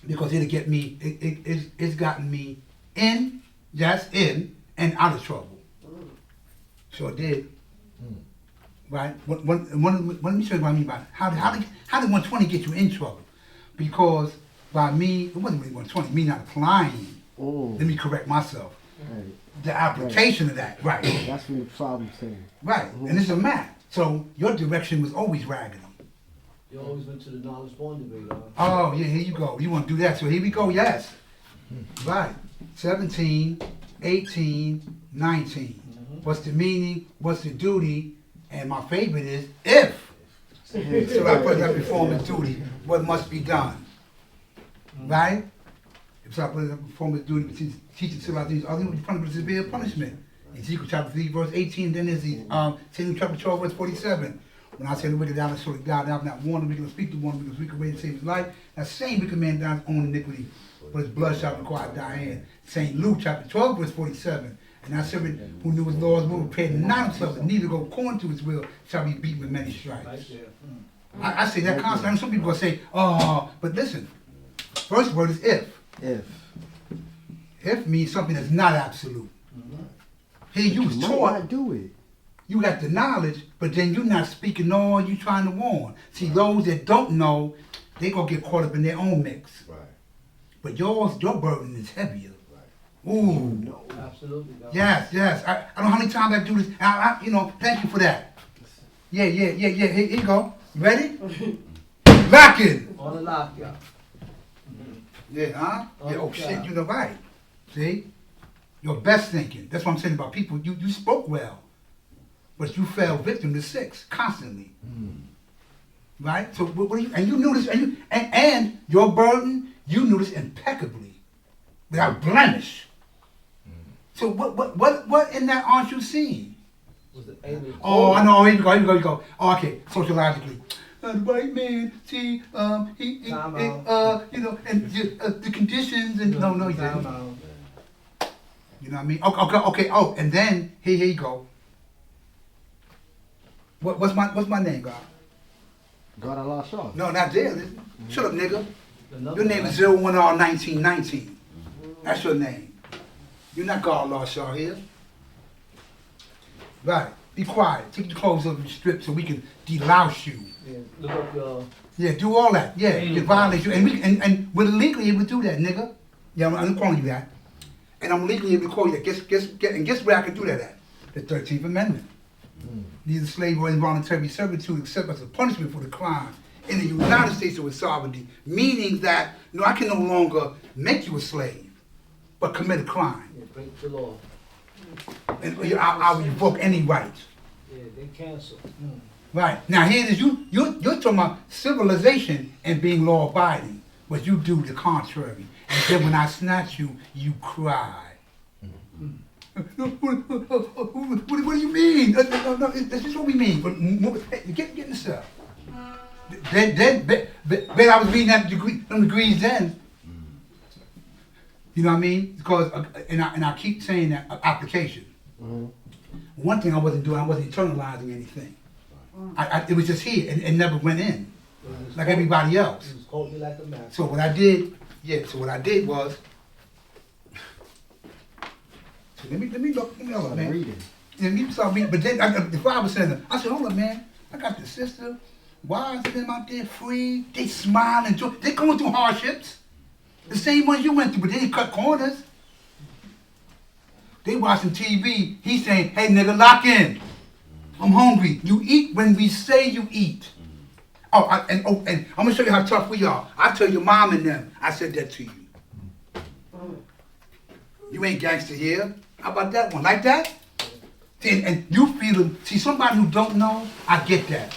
Because it'll get me. It's gotten me in and out of trouble. Sure did. Right. Let me show you what I mean by it. How did 120 get you in trouble? Because by me, it wasn't really 120. Me not applying. Let me correct myself. Right. The application of that. Right. That's where the problem came. Right. And it's a map. So your direction was always raggedy. You always went to the knowledge born debate. Oh yeah, here you go. You want to do that? So here we go. Yes. Right. 17, 18, 19. What's the meaning? What's the duty? And my favorite is if. So I put that performance duty, what must be done. Right? If so I put that performance duty, teaching civilization, other than punishment is severe punishment. Ezekiel chapter 3, verse 18, then there's the St. chapter 12, verse 47. When I say the wicked down, so God down not warn the wicked, speak to one because we can wait to save his life. That same wicked man down his own iniquity, but his blood shall require thy hand. St. Luke chapter 12, verse 47. And that servant who knew his Lord's will prepared not himself, and neither go according to his will, shall be beaten with many stripes. I say that constantly. I mean, some people are say, but listen, first word is if. If means something that's not absolute. Here you was taught. Do it. You got the knowledge, but then you're not speaking no, you trying to warn. See, those that don't know, they gonna get caught up in their own mix. Right. But your burden is heavier. Ooh. No, absolutely. No. Yes. I don't know how many times I do this. Thank you for that. Yeah. Here you go. You ready? Lock it. On the lock, yeah. Yeah, huh? Yeah, shit, you're right. See? Your best thinking. That's what I'm saying about people. You spoke well, but you fell victim to 6 constantly. Right? So what do you? And you knew this, and your burden, you knew this impeccably, without blemish. So what in that aren't you seeing? I know. Here you go. Oh, okay. Sociologically, the white man, see, and the conditions, and no, you didn't. You know what I mean? Okay. Oh, and then here you go. What's my name, God? God Allah Shah. No, not there. Shut up, nigga. Your name is 01R1919. That's your name. You're not God Allah Shah here. Right. Be quiet. Take the clothes off and strip so we can delouse you. Yeah, look up your... Yeah, do all that. Yeah, you violate you. And we're legally able to do that, nigga. Yeah, I'm calling you that. And I'm legally able to call you that. Guess where I can do that at? The 13th Amendment. Neither slave or involuntary servitude except as a punishment for the crime in the United States of sovereignty, meaning that I can no longer make you a slave, but commit a crime. Yeah, break the law. And I'll revoke any rights. Yeah, they cancel. Right. Now here it is, you're talking about civilization and being law abiding. but you do the contrary. And then when I snatch you, you cry. What do you mean? No, this is what we mean. Hey, get in the cell. Then I was reading them degrees then. You know what I mean? Because and I keep saying that application. One thing I wasn't doing, I wasn't internalizing anything. It was just here and never went in, like everybody else. He was quoting me like a master. So what I did was. So let me look, man. Reading. Let me start reading. But then the father said, I said, hold up, man. I got the sister, wives of them out there free. They smile and joy. They going through hardships. The same ones you went through, but they didn't cut corners. They watching TV. He's saying, hey, nigga, lock in. I'm hungry. You eat when we say you eat. And I'm going to show you how tough we are. I tell your mom and them, I said that to you. You ain't gangster here. How about that one? Like that? And you feel them. See, somebody who don't know, I get that.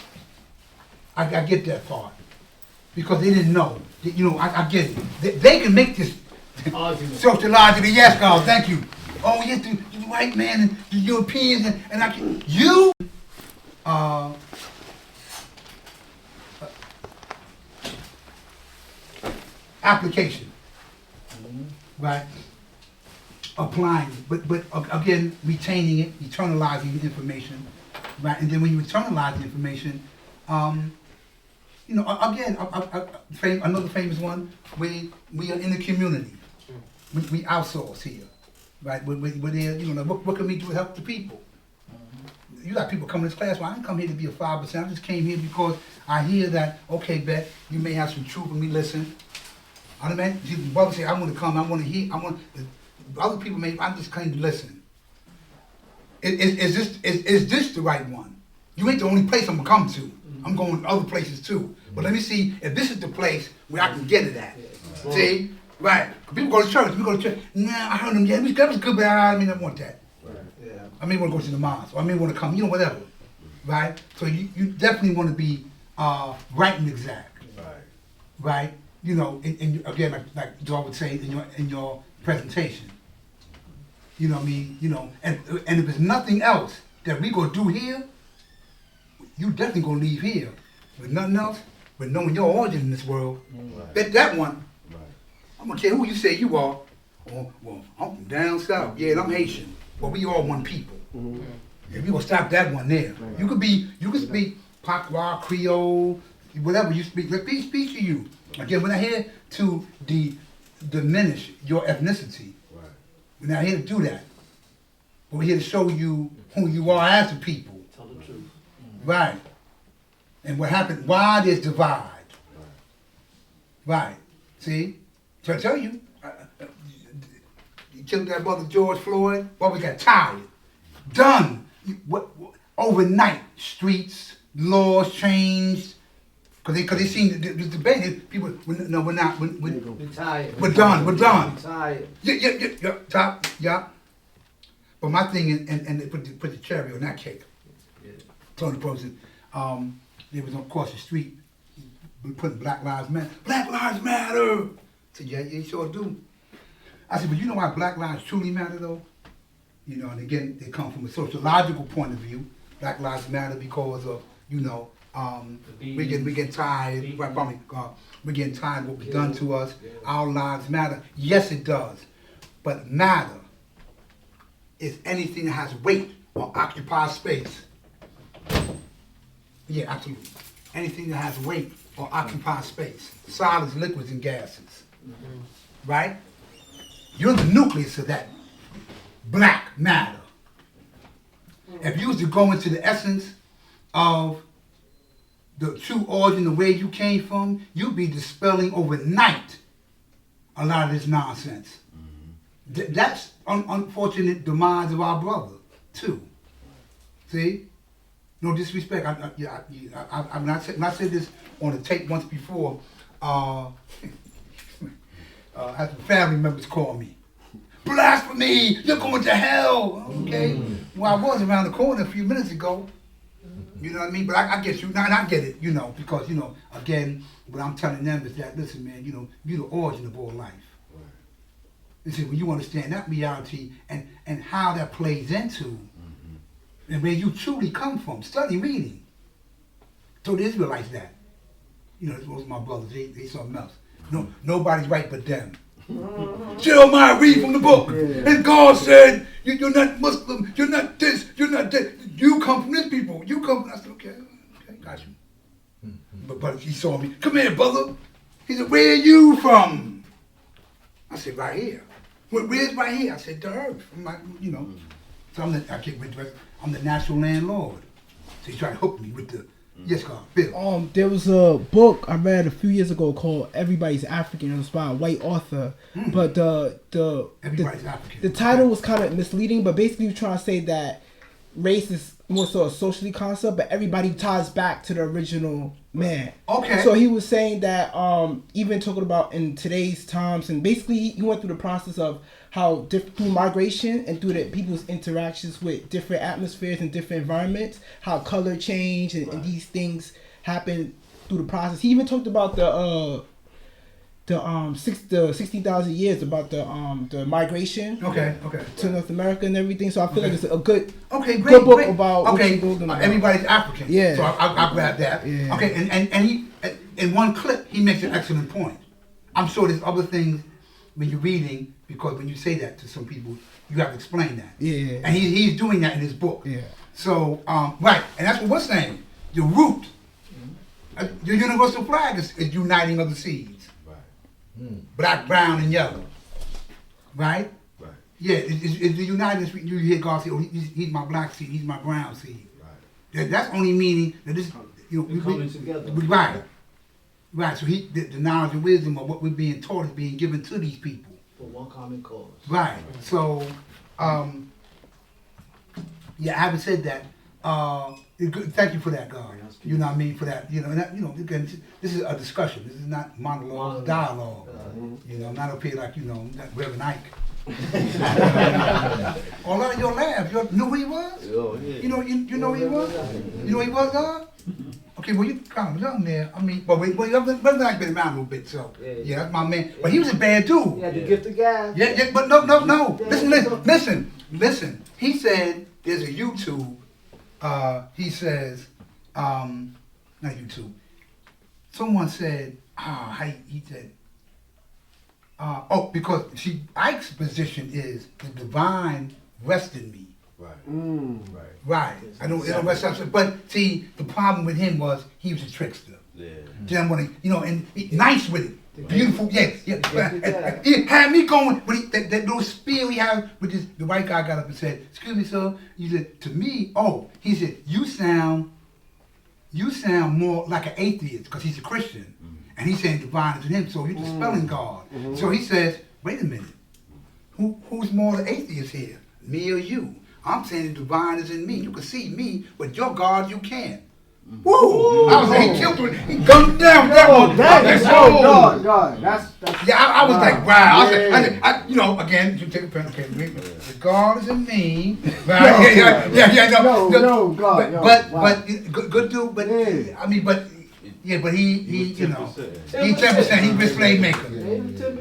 I get that part. Because they didn't know. You know, I get it. They can make this sociologically. Yes, God, thank you. Oh, yes, the white man and the Europeans and I can. You application. Right? Applying, but again, retaining it, internalizing the information, right? And then when you internalize the information, you know, again, another famous one, we are in the community. We outsource here, right? We're there, you know, what can we do to help the people? You got people coming to this class, well, I didn't come here to be a 5%, I just came here because I hear that, okay, Bet, you may have some truth, and me listen. I mean, the brother say, I want to come, I want to hear, other people may, I just came to listen. Is this the right one? You ain't the only place I'm gonna come to. I'm going to other places too. But let me see if this is the place where I can get it at. See? Right. People go to church. We go to church. Nah, I heard them. Yeah, that was good, but I mean, I want that. Right. Yeah. I may want to go to the mosque. Or I may want to come. You know, whatever. Right. So you definitely want to be right and exact. Right. Right. You know, and again, like Joe would say in your presentation. You know what I mean? You know, and if there's nothing else that we gonna do here, you definitely gonna leave here with nothing else but knowing your origin in this world. Right. That one. Right. I'm gonna care who you say you are. Well, I'm from down south. Yeah, and I'm Haitian. Well, we all one people. Mm-hmm. And we gonna stop that one there. Right. You could speak Patois, Creole, whatever you speak. Let me speak to you. Again, we're not here to diminish your ethnicity. Right. We're not here to do that. But we're here to show you who you are as a people. Tell the truth. Right. And what happened, why there's divide. Right. See? So I tell you, you killed that brother George Floyd, well, we got tired. Done. Overnight, streets, laws changed. Because they seen the debate, people, no, we're not. We're tired. We're done. We're done. We're tired. Yeah. Top. Yeah. But my thing, and they put the cherry on that cake. Yeah. Tony Prosen. There was across the street, we put Black Lives Matter. Black Lives Matter. I said, yeah, you sure do. I said, but you know why Black lives truly matter though? You know, and again, they come from a sociological point of view. Black Lives Matter because of, you know, we get tired. We getting tired of what was done to us. Our lives matter. Yes, it does. But matter is anything that has weight or occupies space. Yeah, absolutely. Anything that has weight or occupies space. Solids, liquids, and gases. Mm-hmm. Right? You're the nucleus of that black matter. Mm-hmm. If you was to go into the essence of the true origin, the way you came from, you'd be dispelling overnight a lot of this nonsense. Mm-hmm. That's unfortunate demise of our brother, too. See? No disrespect. I've not said this on the tape once before. As family members call me. Blasphemy! You're going to hell! Okay? Well, I was around the corner a few minutes ago. You know what I mean? But I get you. Now, and I get it, because, again, what I'm telling them is that, listen, man, you're the origin of all life. You see, when you understand that reality and how that plays into and where you truly come from, study reading. So the Israelites that. Those are my brothers, they something else. Nobody's right but them. Jeremiah read from the book. And God said, you're not Muslim, you're not this, you're not that. You come from this people. You come from, I said, okay, got you. But he saw me, come here, brother. He said, where are you from? I said, right here. Where's right here? I said, the earth. So I'm the natural landlord. So he tried to hook me with the, yes, God, Bill. There was a book I read a few years ago called Everybody's African. It was by a white author. But Everybody's African. The title was kind of misleading, but basically he was trying to say that race is more so a socially concept, but everybody ties back to the original man. Okay. So he was saying that even talking about in today's times, and basically he went through the process of how through migration and through the people's interactions with different atmospheres and different environments, how color change and these things happen through the process. He even talked about the 60,000 years about the migration to North America and everything. So I feel like it's a good book about everybody's African. Yeah. So I grabbed that. Yeah. Okay, and he in one clip he makes an excellent point. I'm sure there's other things when you're reading, because when you say that to some people, you have to explain that. Yeah. And he's doing that in his book. Yeah. So right, and that's what we're saying. The root, the universal flag is uniting of the seeds. Black, brown, and yellow. Right? Right. Yeah, it's the United. You hear God say, "Oh, he's my black seed. He's my brown seed." Right. That's only meaning that this, we're coming together. Right. Right. So the knowledge and wisdom of what we're being taught is being given to these people for one common cause. Right. So, having said that, thank you for that, God. You know what I mean? For that, again, this is a discussion. This is not monologue, it's dialogue. I'm not up here like, not Reverend Ike. A lot of your laugh, you know who he was? Oh, yeah. You know who he was? You know who he was, God? Okay, well, you kind of young there. I mean, but Reverend Ike been around a little bit, so yeah, that's my man. But he was a bad dude. He had the gift of gab. Yeah, but no. Listen. He said there's a YouTube. He says, not YouTube. Someone said, he said, because Ike's position is the divine rest in me. Right. Right. I don't rest up. But see, the problem with him was he was a trickster. Yeah. Didn't want to, and nice with it. Beautiful, yeah. He had me going with that little spiel he had with this. The white guy got up and said, "Excuse me, sir." He said to me, he said, "You sound more like an atheist," because he's a Christian, and he's saying divine is in him. So you're dispelling God. So he says, "Wait a minute, who's more the atheist here, me or you?" I'm saying the divine is in me. You can see me, but your God you can't. Woo! I was like, he killed me. He gunned down that one. God. That's I was like, wow. I again, you take a pen, okay, the God is in me. Right? No, God. But good dude, but I mean, but he he 10%, he's a slave maker.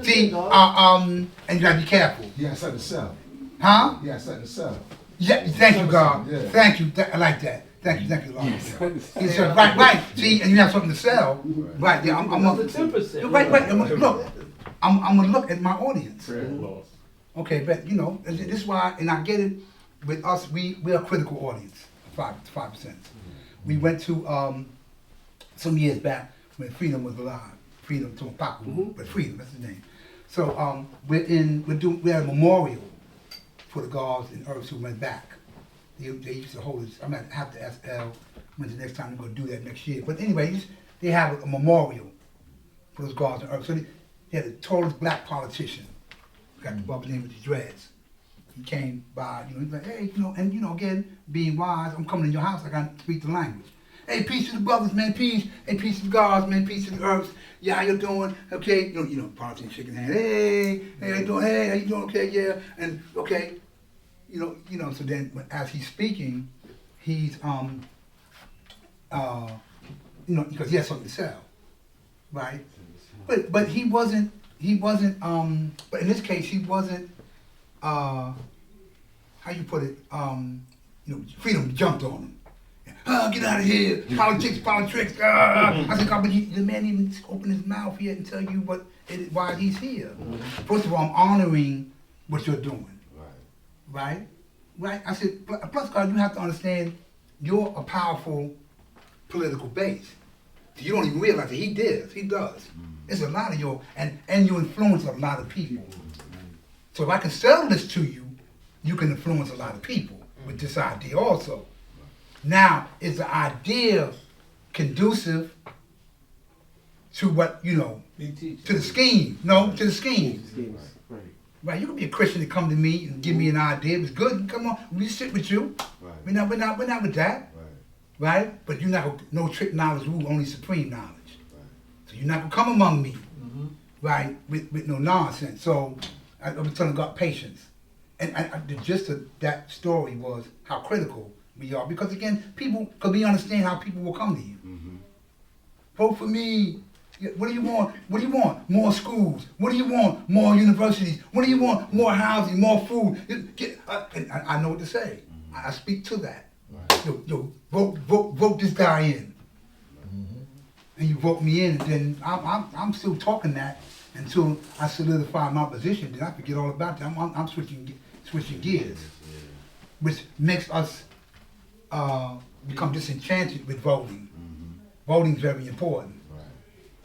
See, and you gotta be careful. Yeah, something to sell. Huh? Yeah, something to sell. Yeah, thank you, God. Yeah. Thank you. I like that. Thank you, Lord. He said, right. See, and you have something to sell. Right. Yeah, I'm the 10%. Right. I'm gonna look at my audience. Okay, but this is why, and I get it. With us, we're a critical audience. 5%. We went to some years back when Freedom was alive. Freedom to Paku, but Freedom, that's his name. So we had a memorial for the guards and Earths who went back. They used to hold this. I'm gonna have to ask L when the next time we're gonna do that next year. But anyway, they have a memorial for those guards and Earths. So they had the tallest black politician. Got the bubble name with the dreads. He came by, he's like, hey, and again, being wise, I'm coming in your house, I gotta speak the language. Hey, peace to the brothers, man, peace. Hey, peace to the guards, man, peace to the Earths. Yeah, how you doing? Okay, politician shaking hands. Hey, how you doing? Hey, how you doing? Okay, yeah, and okay. So then as he's speaking, he's you know, because he had something to sell, right? But he wasn't, but in this case, he wasn't, how you put it, you know, freedom jumped on him. Get out of here, politics. I said, God, but the man even opened his mouth yet and tell you why he's here. First of all, I'm honoring what you're doing. Right? I said, plus, God, you have to understand, you're a powerful political base. So you don't even realize it. He does. It's a lot of your, and you influence a lot of people. So if I can sell this to you, you can influence a lot of people with this idea also. Now, is the idea conducive to what, you know, to the scheme? No, to the scheme. Right, you can be a Christian and come to me and give me an idea. It's good. Come on, we sit with you. We're not with that. Right? But you're not gonna, no trick knowledge rule, only supreme knowledge. So you're not gonna come among me, right? With no nonsense. So I was telling God patience, and the gist of that story was how critical we are, because again, people, because we understand how people will come to you. Vote for me. What do you want? What do you want? More schools. What do you want? More universities. What do you want? More housing, more food. And I know what to say. I speak to that. Yo, vote this guy in. And you vote me in, and then I'm still talking that until I solidify my position. Then I forget all about that. I'm switching gears, which makes us become disenchanted with voting. Voting is very important.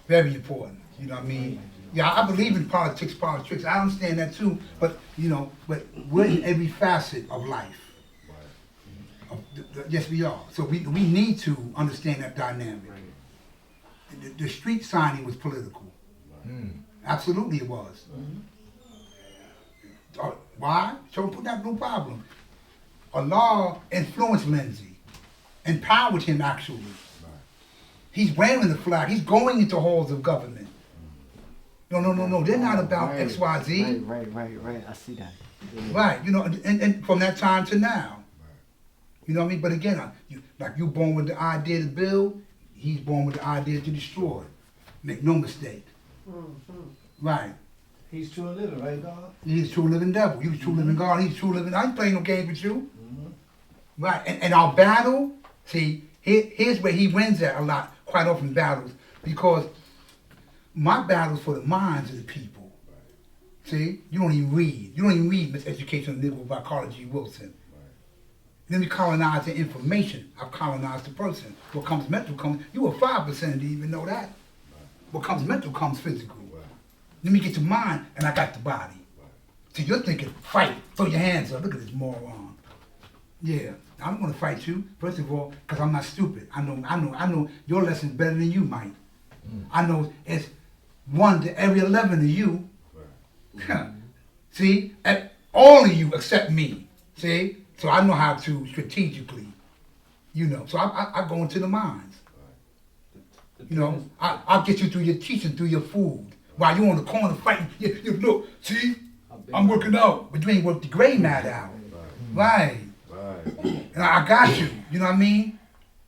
Very important. You know what I mean? Yeah, I believe in politics. I understand that too. But you know, we're in every facet of life. Yes, we are. So we need to understand that dynamic. The street signing was political. Absolutely, it was. Why? So put that no problem. Allah influenced Lindsay, empowered him actually. He's wearing the flag. He's going into halls of government. No. They're not about X, Y, Z. Right. I see that. Right. You know, and from that time to now. You know what I mean? But again, you born with the idea to build. He's born with the idea to destroy. Make no mistake. Right. He's true living, right, God? He's a true living devil. You the true living God. He's true living. I ain't playing no games with you. Right. And our battle, see, here's where he wins at a lot, quite often battles, because my battle's for the minds of the people. See, you don't even read. You don't even read Miseducation of the Negro by Carter G. Wilson. Then we colonize the information. I've colonized the person. What comes mental comes, you were 5%, didn't even know that. What comes mental comes physical. Let me get to mind, and I got the body. So you're thinking, fight, throw your hands up. Look at this moron. Yeah, I'm gonna fight you, first of all, because I'm not stupid. I know your lesson's better than you might. I know it's 1 to every 11 of you. See, all of you except me. See? So I know how to strategically, you know. So I go into the minds. You know, I'll get you through your teaching, through your food. While you on the corner fighting, you look, see, I'm working out, but you ain't worked the gray matter out. Right. And I got you, you know what I mean?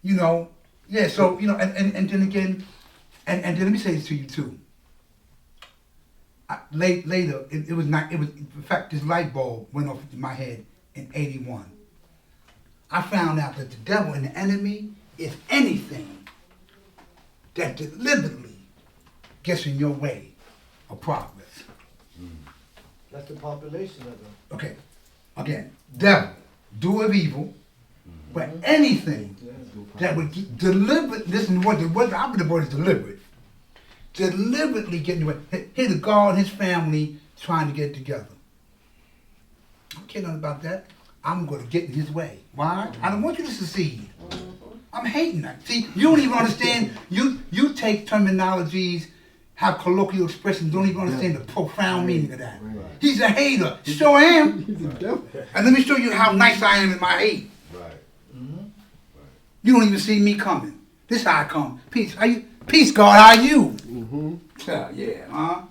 You know, yeah, so, you know, and then again, and then let me say this to you too. Later, it was, in fact, this light bulb went off in my head in 81. I found out that the devil and the enemy is anything that deliberately gets in your way of progress. That's the population of them. Okay, again, devil, doer of evil, but anything that would deliberate, listen, the word is deliberate. Deliberately getting away. Here the God and his family trying to get together. I don't care nothing about that. I'm going to get in his way. Why? I don't want you to succeed. I'm hating that. See, you don't even understand. You take terminologies, have colloquial expressions, don't even understand the profound meaning of that. He's a hater. Sure am. And let me show you how nice I am in my hate. You don't even see me coming. This how I come. Peace. How you? Peace, God. How are you? Yeah, huh?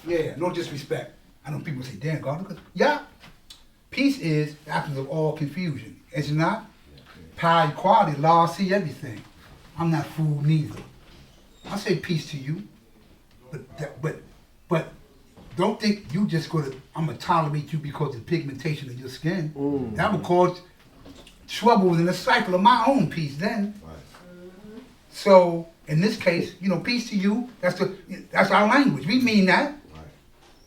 Yeah, no disrespect. I know people say, damn, God, look at, yeah. Peace is the absence of all confusion. Is it not? Power, equality, law, see everything. I'm not fooled neither. I say peace to you, but don't think you just I'm gonna tolerate you because of the pigmentation of your skin. That will cause trouble in the cycle of my own peace then. So in this case, peace to you. That's our language. We mean that.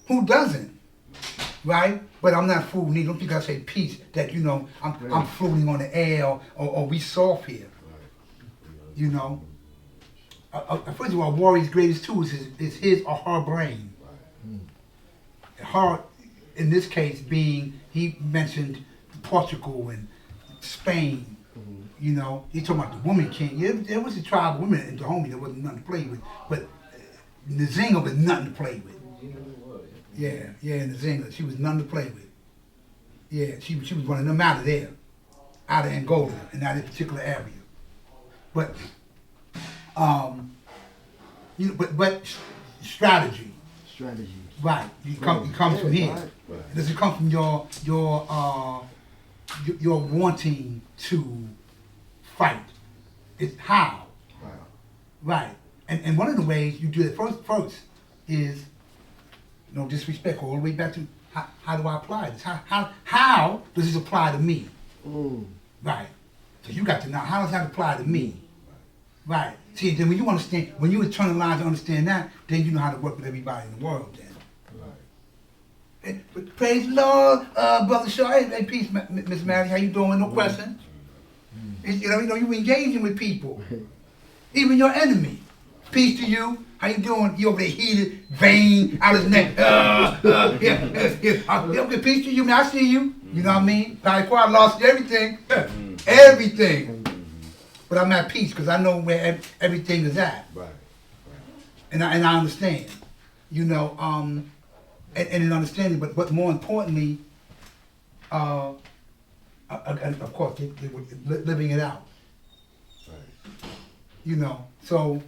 Who doesn't? Right? But I'm not fooled neither. Don't think I say peace that I'm floating on the air or we soft here. First of all, a warrior's greatest tool is his or her brain. Her, in this case, being he mentioned Portugal and Spain. He talking about the woman king. Yeah, there was a tribe of women in Dahomey that wasn't nothing to play with, but Nzinga was nothing to play with. Yeah, Nzinga, she was nothing to play with. Yeah, she was running them out of there, out of Angola, in that particular area. But, but strategy. Strategy. Right, it comes from here. Right. Does it come from your wanting to fight? It's how. Wow. Right. And one of the ways you do it first is no disrespect all the way back to how do I apply this? How does this apply to me? Right. So you got to know how does that apply to me? Right. See, then when you understand, when you internalize and understand that, then you know how to work with everybody in the world then. Right. Praise the Lord, Brother Shah. Hey, peace, Miss Maddie. How you doing? No question. You engaging with people, even your enemy. Peace to you. How you doing? You over there heated, vein out his neck. Okay, peace to you, man. I see you. You know what I mean? Probably quite lost everything, everything. But I'm at peace because I know where everything is at. Right. And I understand. And in understanding, but more importantly, and of course, they were living it out. Right. So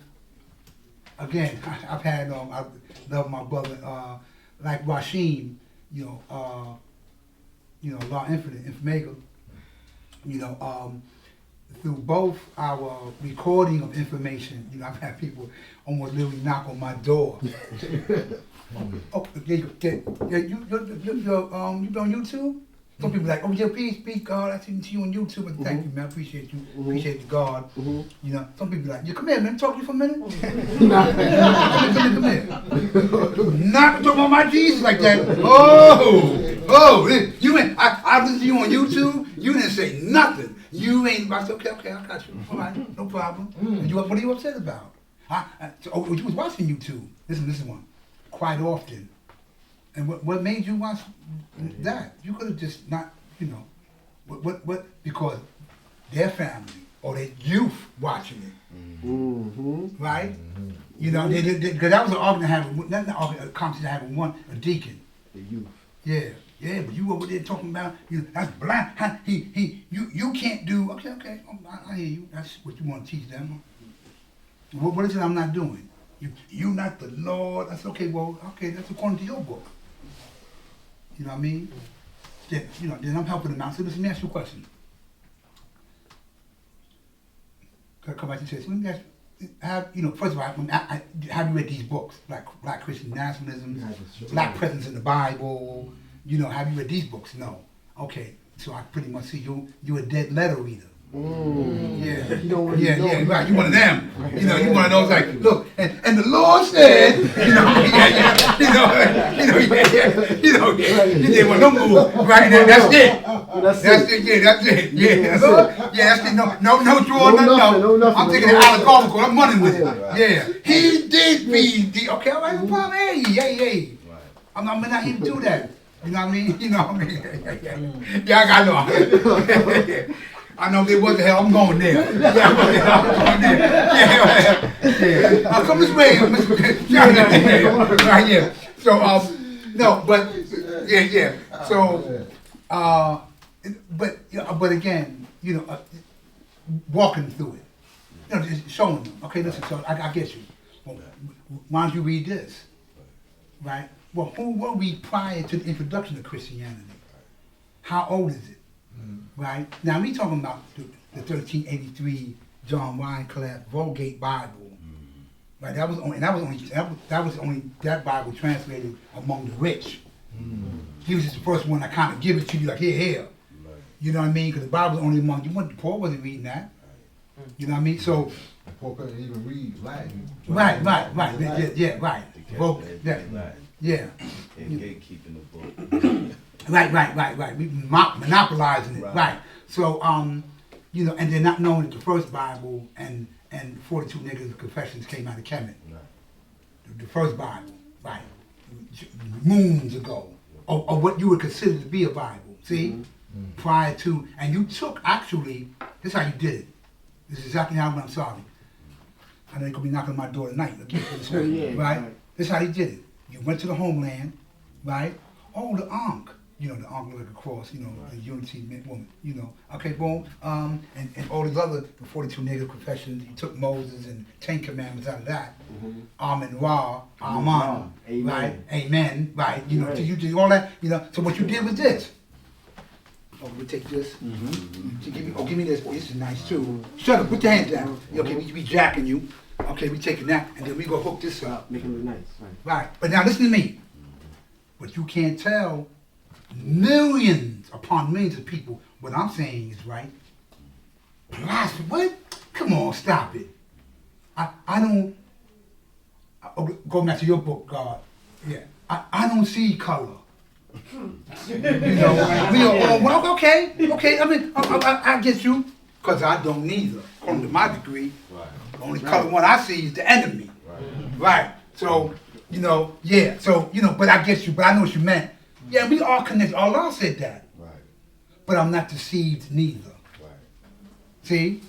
again, I've had I love my brother like Rashim, Law Infinite, Infomega, through both our recording of information, I've had people almost literally knock on my door. Oh, you on YouTube? Some people like, oh yeah, please, God, I see you on YouTube, and thank you, man, I appreciate you, appreciate the God. Some people like, come here, man, talk to you for a minute. Come here. Knock on my Jesus like that. You ain't, I listened to you on YouTube, you didn't say nothing. You ain't, I said, okay, I got you. All right, no problem. And what are you upset about? You was watching YouTube. Listen one. Quite often. And what made you watch that? You could have just not, what because their family or their youth watching it. Mm-hmm. Right? Mm-hmm. Because that was an argument a conversation having a deacon. The youth. Yeah, but you over there talking about, that's blind. You can't do, okay, I hear you. That's what you want to teach them. What is it I'm not doing? You not the Lord. That's okay, that's according to your book. You know what I mean? Then I'm helping them out. So let me ask you a question. Come back and say, so let me ask you, first of all, have you read these books? Black Christian Nationalism, Black Presence in the Bible, have you read these books? No. Okay, so I pretty much see you a dead letter reader. Yeah, right. You one of them. You one of those like, look, and the Lord said, you didn't want no move, right? That's it. That's it. Yeah, that's it. No draw, nothing. I'm taking it allegorical. I'm running with it. Yeah, he did feed the. Okay, all right, no problem. Hey. I'm not even do that. You know what I mean? Yeah, I know. I know if there was a hell, I'm going there. Yeah, I'm going there. Yeah. Come this way, Mr. Right here. So, no, but, yeah. So, but again, walking through it. Just showing them. Okay, listen, so I get you. Well, why don't you read this? Right? Well, who were we prior to the introduction of Christianity? How old is it? Right? Now, we talking about the 1383 John Wycliffe Vulgate Bible. Right, that was only that Bible translated among the rich. He was just the first one that kind of give it to you like here. You know what I mean? Because the Bible was only among you. The poor wasn't reading that. You know what I mean? So The poor couldn't even read Latin. right, right. Right. Yeah. And gatekeeping the book. Right. We monopolizing it. Right. So you know, and then not knowing that the first Bible and 42 Niggas Confessions came out of Kemet. The first Bible, right, moons ago, or what you would consider to be a Bible, see? Prior to, and you took, actually, this is how you did it. This is exactly how I'm sorry. I know you're going to be knocking on my door tonight, right? This is how you did it. You went to the homeland, right? Oh, the Ankh. You know, the Ankh looked like a cross, you know, the unity woman, you know. Okay, boom. And all these other 42 Niggas Confessions, you took Moses and 10 Commandments out of that. And Ra, Amen, right? Amen, right? You know, so you did all that, you know. So what you did was this. Oh, we take this. Give me this. This is nice too. Shut up, put your hands down. Okay, we jacking you. Okay, we taking that, and then we go hook this up. Make it look nice. Right. But now listen to me. What you can't tell millions upon millions of people, what I'm saying is right. Blasphemy, what? Come on, stop it. I don't, go back to your book, God. Yeah. I don't see color. You know, we are all, well, okay. I mean, I get you, because I don't neither. According to my degree, the only color one I see is the enemy. Right. So, you know, yeah. So, you know, but I get you, but I know what you meant. Yeah, we all connected. Allah said that. Right. But I'm not deceived neither. Right. See?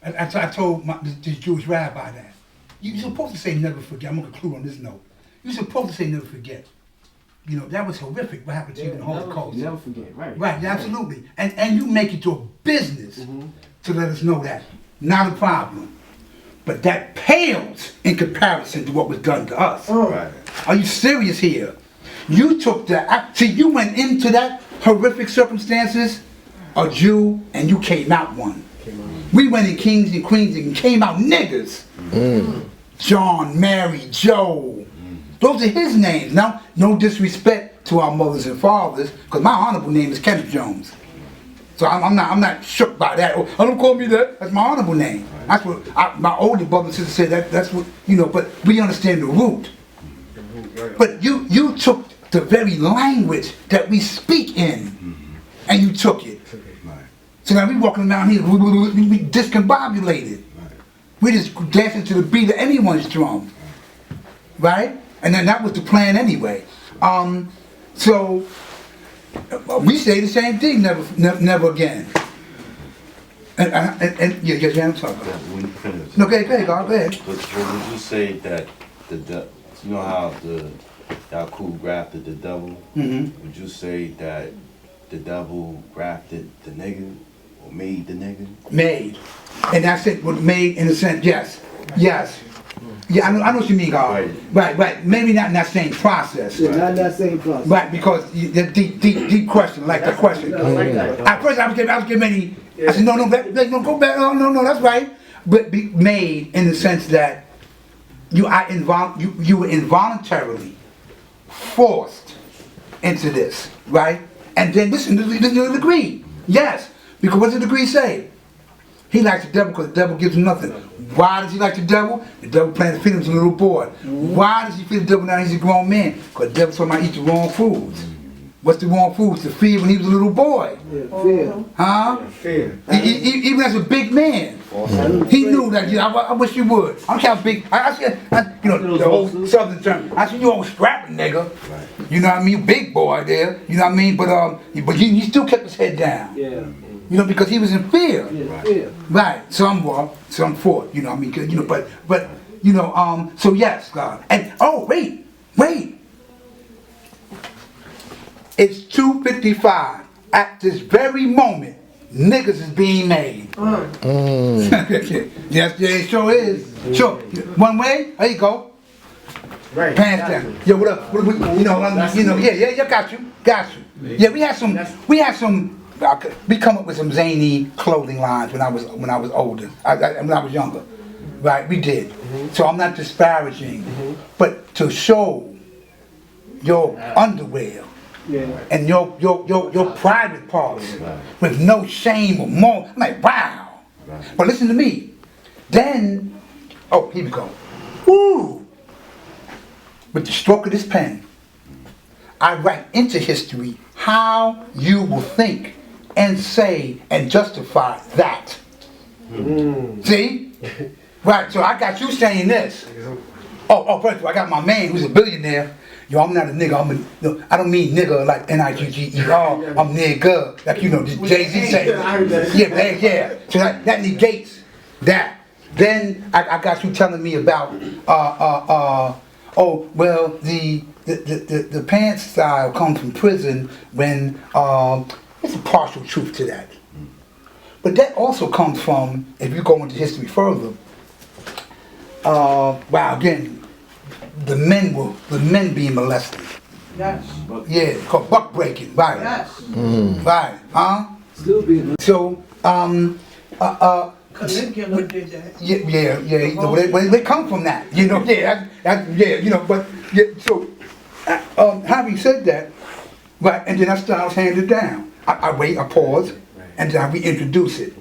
I told this Jewish rabbi that. You're supposed to say never forget. I'm going to conclude on this note. You're supposed to say never forget. You know, that was horrific what happened to you in the Holocaust. Never forget, right. Right, absolutely. And you make it your business to let us know that. Not a problem. But that pales in comparison to what was done to us. Right. Are you serious here? You took that, see, you went into that horrific circumstances, a Jew, and you came out one. We went in kings and queens and came out niggas. John, Mary, Joe. Those are his names. Now, no disrespect to our mothers and fathers, because my honorable name is Kenneth Jones. So I'm not shook by that. Oh, don't call me that. That's my honorable name. That's what my older brother and sister said. That's what, you know. But we understand the root. But you took the very language that we speak in, and you took it. So now we walking around here, we discombobulated. We just dancing to the beat of anyone's drum, right? And then that was the plan anyway. So we say the same thing, never again. And yeah, I'm talking. When you finish. No, go ahead, go ahead. But would you say that you know how the Yaqub grafted the devil? Would you say that the devil grafted the nigga or made the nigga? Made. And that's it, was made in a sense, yes. Yes. Yeah, I know what you mean, God. Right. Maybe not in that same process. Yeah, not in that same process. Right, because the deep question, like that question. At first I was getting many, I said, no, go back, no, that's right. But be made in the sense that you were involuntarily forced into this, right? And then listen to the degree. Yes, because what does the degree say? He likes the devil because the devil gives him nothing. Why does he like the devil? The devil plans to feed him as a little boy. Why does he feed the devil now he's a grown man? Because the devil told him to eat the wrong foods. What's the wrong foods? To feed when he was a little boy. Fear. Huh? Fear. Even as a big man. He knew that, I wish you would. I don't care how big, I said, you know, the old southern term. I said, you old scrapping nigga. You know what I mean? Big boy there. You know what I mean? But he still kept his head down. Yeah. You know, because he was in fear. Yeah. Right. Some were, some fought. You know what I mean? You know, but you know, so yes, God. And wait. It's 2:55. At this very moment, niggas is being made. Yes, it sure is. Sure. One way. There you go. Right. Pants down. Yo, what up? You know, yeah, got you. Yeah, we had some we come up with some zany clothing lines when I was older, when I was younger, right? We did. So I'm not disparaging, but to show your underwear and your private parts with no shame or more, I'm like, wow. But listen to me. Then, oh, here we go. Woo! With the stroke of this pen, I write into history how you will think and say and justify that. See? Right, so I got you saying this. Oh, first of all, I got my man who's a billionaire. Yo, I'm not a nigga. I don't mean nigga like N-I-G-G-E-R. I'm nigga, like Jay-Z say. Yeah. So that negates that. Then I got you telling me about oh well the pants style comes from prison when there's a partial truth to that. But that also comes from, if you go into history further, wow, again, the men being molested. Yes. Yeah, called buck breaking, right? Yes. Right, huh? Still being. So, Caligula did that. Yeah. They come from that, So, having said that, right, and then that style's handed down. I wait, I pause, and then I reintroduce it,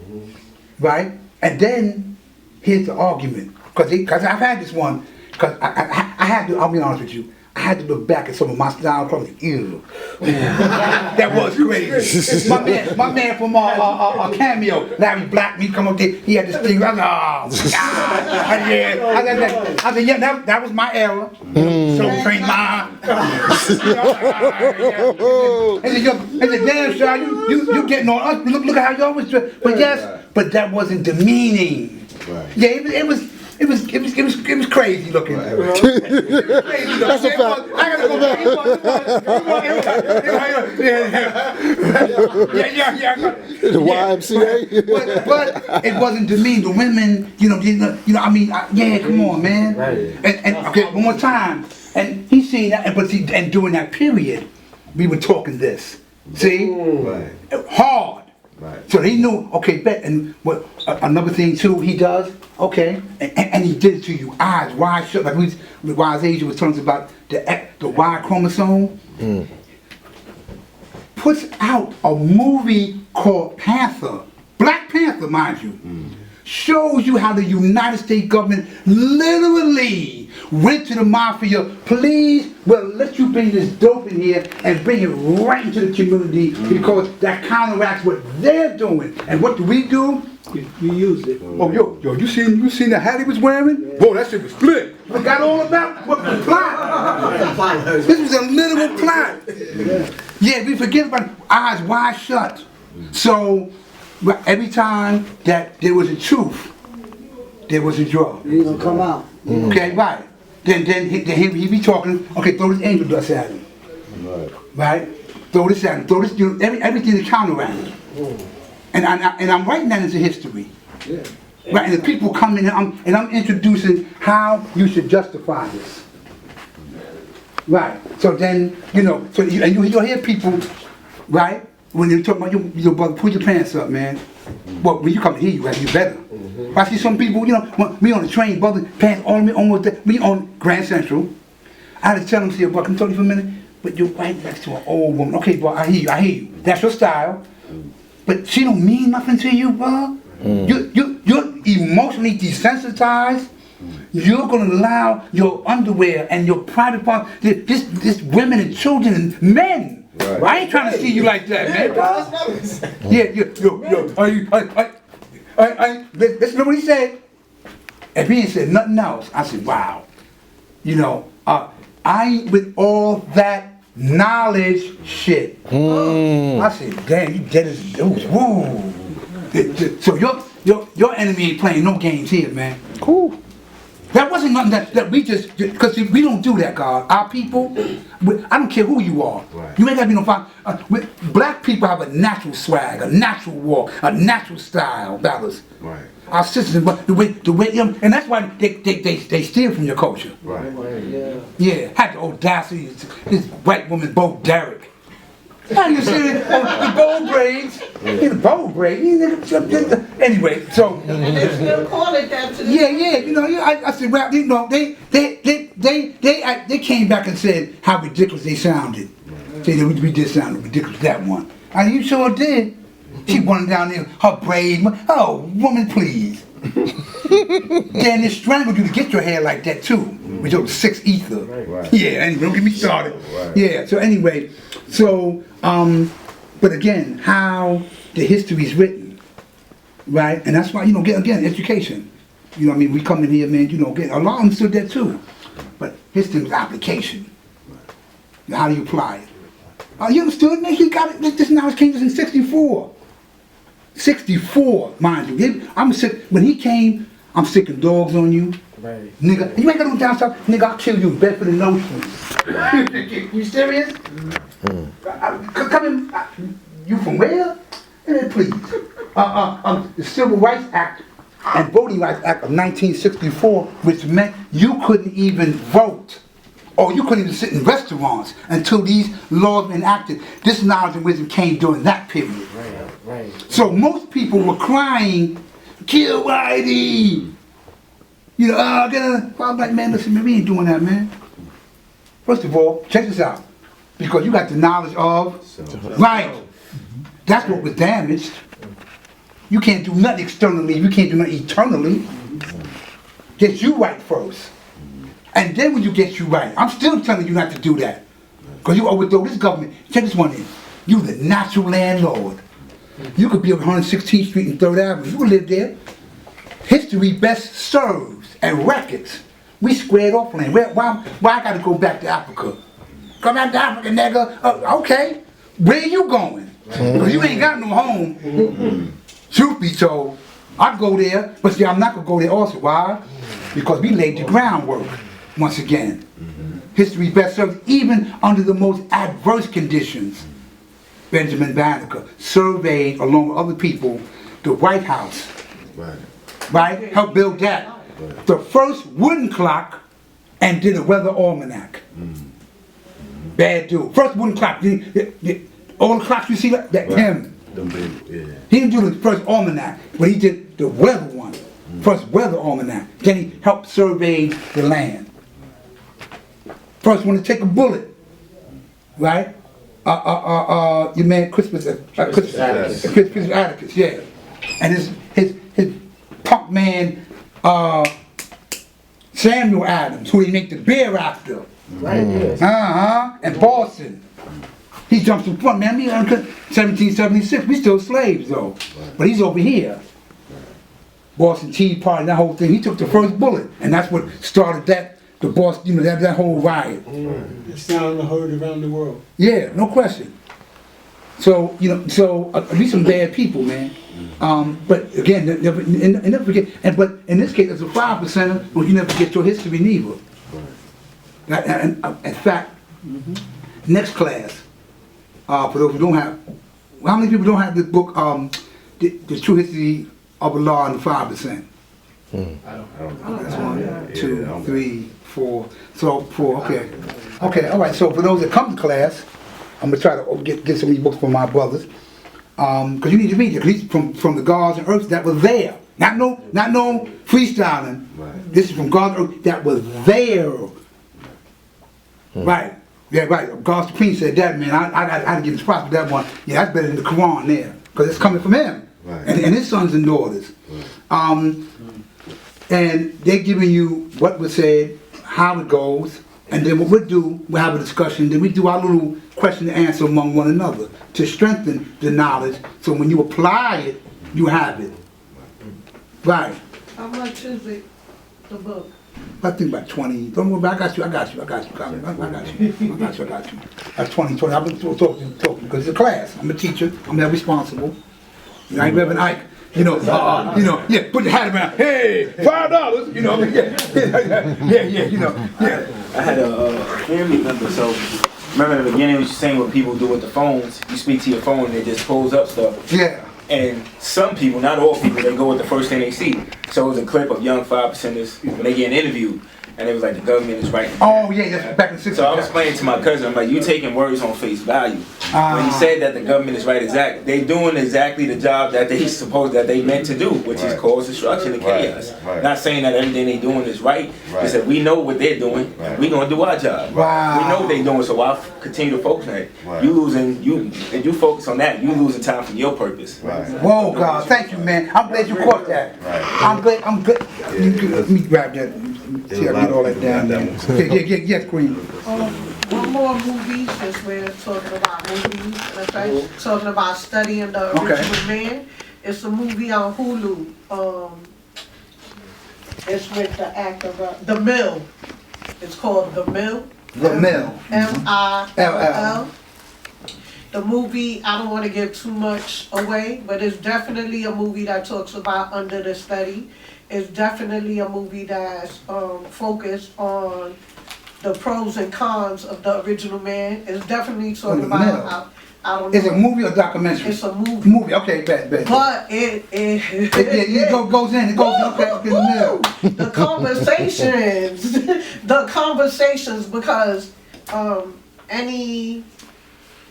right? And then here's the argument, because I've had this one, because I had to. I'll be honest with you. I had to look back at some of my style, probably, ew. That was crazy. My man from Cameo, Larry Black, me come up there, he had this thing, I was like, oh my God. I said, yeah, that was my era. So train mine. I said, damn, Shah, you getting on us, look at how you always dress. But yes, but that wasn't demeaning. Yeah, it was crazy looking. Right. That's a fact. I gotta go back. Yeah. The YMCA. But it wasn't demeaning. The women, I mean, come on, man. Right. And okay, one more time. And he seen that, and during that period, we were talking this. See, right. Hard. Right. So he knew, okay, bet, and what another thing too he does, okay, and he did it to you, eyes wide shut, like Wise Asia was telling us about the Y chromosome. Puts out a movie called Panther, Black Panther, mind you, shows you how the United States government literally went to the mafia, please, well, let you bring this dope in here and bring it right into the community because that counteracts what they're doing. And what do? We used it. Oh, yo, you seen the hat he was wearing? Yeah. Whoa, that shit was split. Forgot all about what the plot. This was a literal plot. Yeah, we forget about it. Eyes wide shut. So, every time that there was a truth, there was a drug. He's gonna come out. Okay, right. Then he be talking, okay, throw this angel dust at him. Right? Throw this at him. Throw this, everything to counteract. And I'm writing that into history. Yeah. Right, and the people come in and I'm introducing how you should justify this. Right. So then, you'll hear people, right? When you're talking about your brother, pull your pants up, man. Well, when you come here, you better. I see some people, we on the train, brother, pants on me, almost there. We on Grand Central. I had to tell them, see, bro, can I talk to you for a minute? But you're right next to an old woman. Okay, bro, I hear you. That's your style. But she don't mean nothing to you, bro. You're emotionally desensitized. You're gonna allow your underwear and your private parts, this women and children and men. Right. I ain't trying to see you like that, man. Listen to what he said. If he ain't said nothing else, I said, wow. I ain't with all that knowledge shit. I said, damn, you dead as deuce. Woo. So your enemy ain't playing no games here, man. Cool. That wasn't nothing that we just, because we don't do that, God. Our people, I don't care who you are. Right. You ain't got to be no fun. Black people have a natural swag, a natural walk, a natural style about us. Right. Our sisters, but the way, and that's why they steal from your culture. Right. Yeah. Had the audacity, this white woman, Bo Derek. And you see the bowl braids. The bowl braids. Anyway, so. And they still call it that to this Yeah, you know, I said, well, you know, they came back and said how ridiculous they sounded. Say that we did sound ridiculous, that one. And you sure did. She wanted down there, her braid. Oh, woman, please. Then they strangled you to get your hair like that too, with your 6 ether. Right. Yeah, anyway, don't get me started. Right. Yeah, so anyway, so, but again, how the history is written, right? And that's why, you know, again, education. You know what I mean? We come in here, man, you know, a lot understood that too. But history is application. How do you apply it? You understood, man? He got it, this knowledge came to us in 64. 64, mind you. I'm sick, when he came, I'm sicking dogs on you. Right. Nigga, you ain't got no down south, nigga, I'll kill you in Bedford and Nostrand. You serious? Come in, you from where? Please. The Civil Rights Act and Voting Rights Act of 1964, which meant you couldn't even vote. Or you couldn't even sit in restaurants until these laws were enacted. This knowledge and wisdom came during that period. Right. So most people were crying, kill Whitey! You know, I'm like, man, listen, man, we ain't doing that, man. First of all, check this out. Because you got the knowledge of, right. That's what was damaged. You can't do nothing externally, you can't do nothing eternally. Get you right first. And then when you get you right, I'm still telling you not to do that. Because you overthrow this government. Check this one in. You the natural landlord. You could be on 116th Street and 3rd Avenue. You could live there. History best serves and records. We squared off land. Why I gotta go back to Africa? Come back to Africa, nigga. Okay. Where you going? Because you ain't got no home. Truth be told, I go there, but see, I'm not gonna go there also. Why? Because we laid the groundwork. Once again, history best served even under the most adverse conditions. Benjamin Banneker surveyed, along with other people, the White House. Right? Helped build that. The first wooden clock and did a weather almanac. Bad dude. First wooden clock. All the clocks you see, that him. He didn't do the first almanac, but he did the weather one. First weather almanac. Then he helped survey the land. First one to take a bullet, right? Your man Crispus Atticus, yeah. And his punk man Samuel Adams, who he make the beer after. Right, yes. And Boston. He jumps in front, man. 1776, we still slaves though. But he's over here. Boston Tea Party, that whole thing. He took the first bullet, and that's what started the Boston, you know, that whole riot. It's now heard around the world. Yeah, no question. So, you know, we some bad people, man. But again, never forget. But in this case, it's a 5%. Well, you never get your history neither. In fact, next class, for those who don't have, how many people don't have this book, the True History of Allah and the 5%? I don't. That's 1, 2, 3, 4. So 4. Okay. Okay. All right. So for those that come to class, I'm gonna try to get some of these books from my brothers, because you need to read it. Cause these from the gods and earths that were there. Not no freestyling. Right. This is from gods and earth that was there. Right. Yeah. Right. God Supreme said that, man. I got to give him props for that one. Yeah, that's better than the Quran there, because it's coming from him. Right. And his sons and daughters. Right. And they're giving you what was said, how it goes, and then what we'll do, we'll have a discussion, then we do our little question and answer among one another to strengthen the knowledge, so when you apply it, you have it. Right. How much is it, the book? I think about 20. Don't worry, I got you. That's 20. I've been talking, because it's a class. I'm a teacher, I'm not responsible. You know, I ain't Reverend Ike. You know, yeah, put your hat around. Hey, $5, you know, yeah, you know, yeah. I had a family member, so remember in the beginning when you saying what people do with the phones, you speak to your phone and they just pulls up stuff. Yeah. And some people, not all people, they go with the first thing they see. So it was a clip of young 5%ers when they get interviewed. and it was like the government is right. Oh yeah, that's back in the 60s. So I was explaining to my cousin, I'm like, you taking words on face value. When you said that the government is right, they doing exactly the job that they meant to do, which is cause destruction and chaos. Not saying that everything they doing is right. They said we know what they're doing. We gonna do our job. Wow. We know what they're doing, so why continue to focus on it? If you focus on that, you losing time from your purpose. Whoa, God, thank you, man. I'm glad you caught that. I'm glad. Let me grab that. See, I get all that down there. Yes, Queen. One more movie, since we're talking about movies, okay? Talking about studying the original man. It's a movie on Hulu. It's with the actor, The Mill. It's called The Mill. The Mill. M-I-L-L. The movie, I don't want to give too much away, but it's definitely a movie that talks about under the study. It's definitely a movie that's focused on the pros and cons of the original man. It's definitely talking about how, I don't know. Is it a movie or documentary? It's a movie. Movie, okay, bad. But it goes in, okay, the conversations, because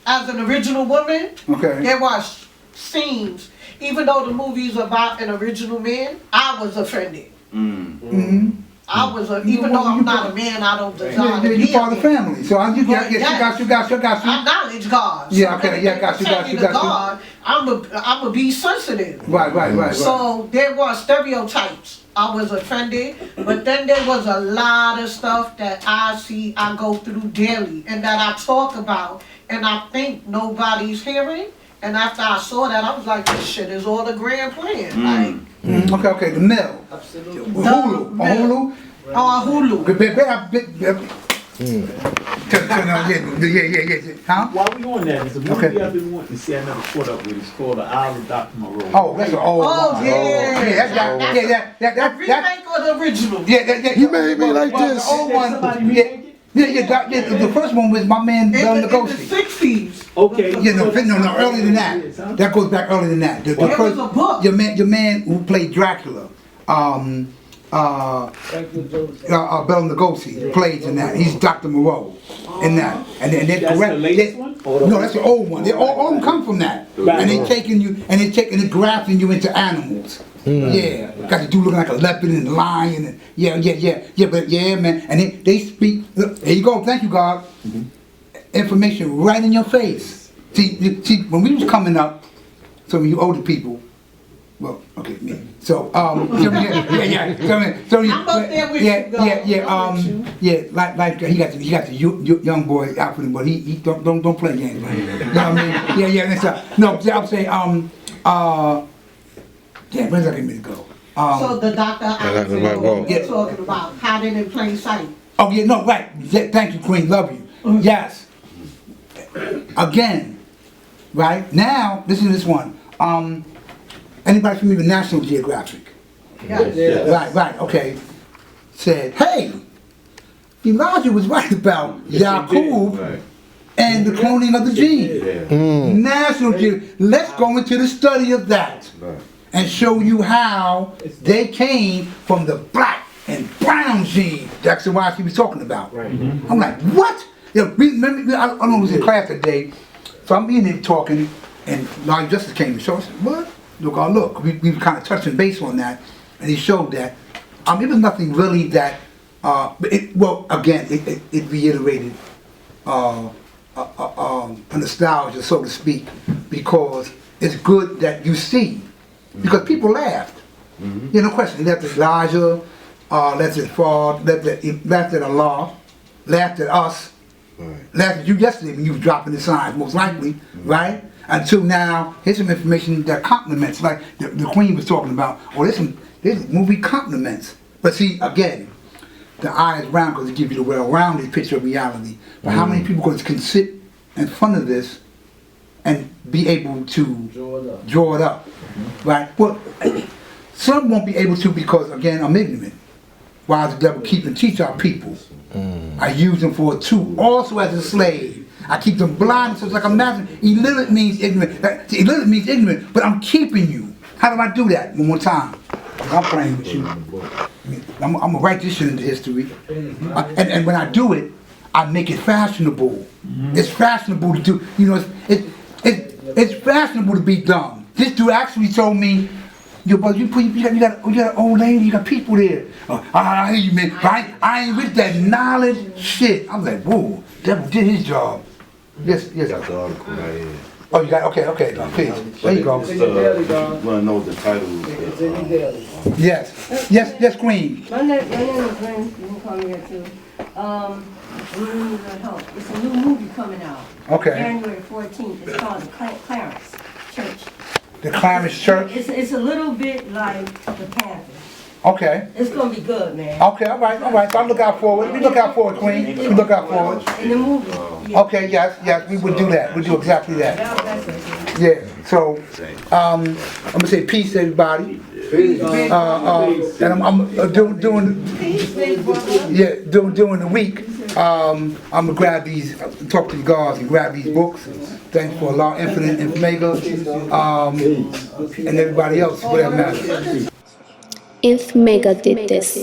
as an original woman, there was scenes, even though the movie's about an original man, I was offended. Even though I'm not a man, I don't desire to be you're part of the family, so you got you. I acknowledge God. Yeah, okay, yeah, got you. God, I'm a be sensitive. Right. So there were stereotypes. I was offended, but then there was a lot of stuff that I go through daily, and that I talk about, and I think nobody's hearing. And after I saw that, I was like, this shit is all the grand plan. Okay, The Mill. Absolutely. Hulu? Hulu. Huh? While we on that, there's a movie I've been wanting to see I never caught up with. It's called The Isle of Dr. Moreau. Oh, that's an old one. That's remake or the original? Yeah. You made me like this. The old one. The first one was my man Bela Lugosi. In the 60s. Okay. No, earlier than that. That goes back earlier than that. There was a book. Your man who played Dracula, Bela Lugosi plays in that. He's Dr. Moreau in that. And then they're correct. That's the latest one? No, that's the old one. They all of them come from that. And they're taking you and grafting you into animals. Yeah, got the dude looking like a leopard and a lion. And yeah, man. And they speak. Look, there you go. Thank you, God. Information right in your face. See, when we was coming up, some of you older people. Well, okay, me. So, I'm up there with you. Like he got the young boy outfit, but he don't play games. Right? You know what I mean? Yeah. No, I'm saying where's that going to go? So the doctor, you're talking about hiding in plain sight. Oh yeah, no, right. Yeah, thank you, Queen. Love you. Yes. Again, right now, listen to this one. Anybody familiar with National Geographic? Yes. Right, okay. Said, hey, Elijah was right about Yaqub and the cloning of the gene. National Geographic. Let's go into the study of that and show you how they came from the black and brown gene. That's what he was talking about. I'm like, what? Remember, I don't know who was in class today, so I'm being there talking, and Larry Justice came and showed us, what? Look, we kind of touched base on that, and he showed that. It was nothing really that, it reiterated a nostalgia, so to speak, because it's good that you see, because people laughed. No question, they laughed at Elijah, laughed at fraud, laughed at Allah, laughed at us, laughed at you yesterday when you were dropping the signs, most likely, right? Until now, here's some information that complements, like the Queen was talking about. There's movie complements. But see, again, the eye is round because it gives you the well-rounded picture of reality. But how many people can sit in front of this and be able to draw it up? Right? Well, some won't be able to because, again, I'm ignorant. Why does the devil keep and teach our people? I use them for a tool. Also as a slave. I keep them blind, so it's like imagine, illiterate means ignorant. Illiterate means ignorant, but I'm keeping you. How do I do that? One more time. I'm playing with you. I'm gonna write this shit into history. And when I do it, I make it fashionable. It's fashionable to do, you know, it's fashionable to be dumb. This dude actually told me, yo, brother, you got an old lady, you got people there. I hear you, man. But I ain't with that knowledge shit. I'm like, whoa, devil did his job. Yes. Got the article right here. Oh, you got okay. There you go. You want to know the title? Yes, Queen. My name is Gwen. You can call me that too. It's a new movie coming out. Okay. January 14th. It's called The Clarence Church. The Clarence Church? It's a little bit like The Panther. Okay. It's gonna be good, man. Okay, all right. So I look out for it. We look out for it, Queen. We look out for it. In the movie. Okay, yes, we would do that. We'll do exactly that. Yeah. So, I'm gonna say peace, everybody. And I'm doing the week. I'm gonna grab these, talk to the guards and grab these books. Thanks for allowing Infinite and Mega, and everybody else, whatever matters. If Mega did this.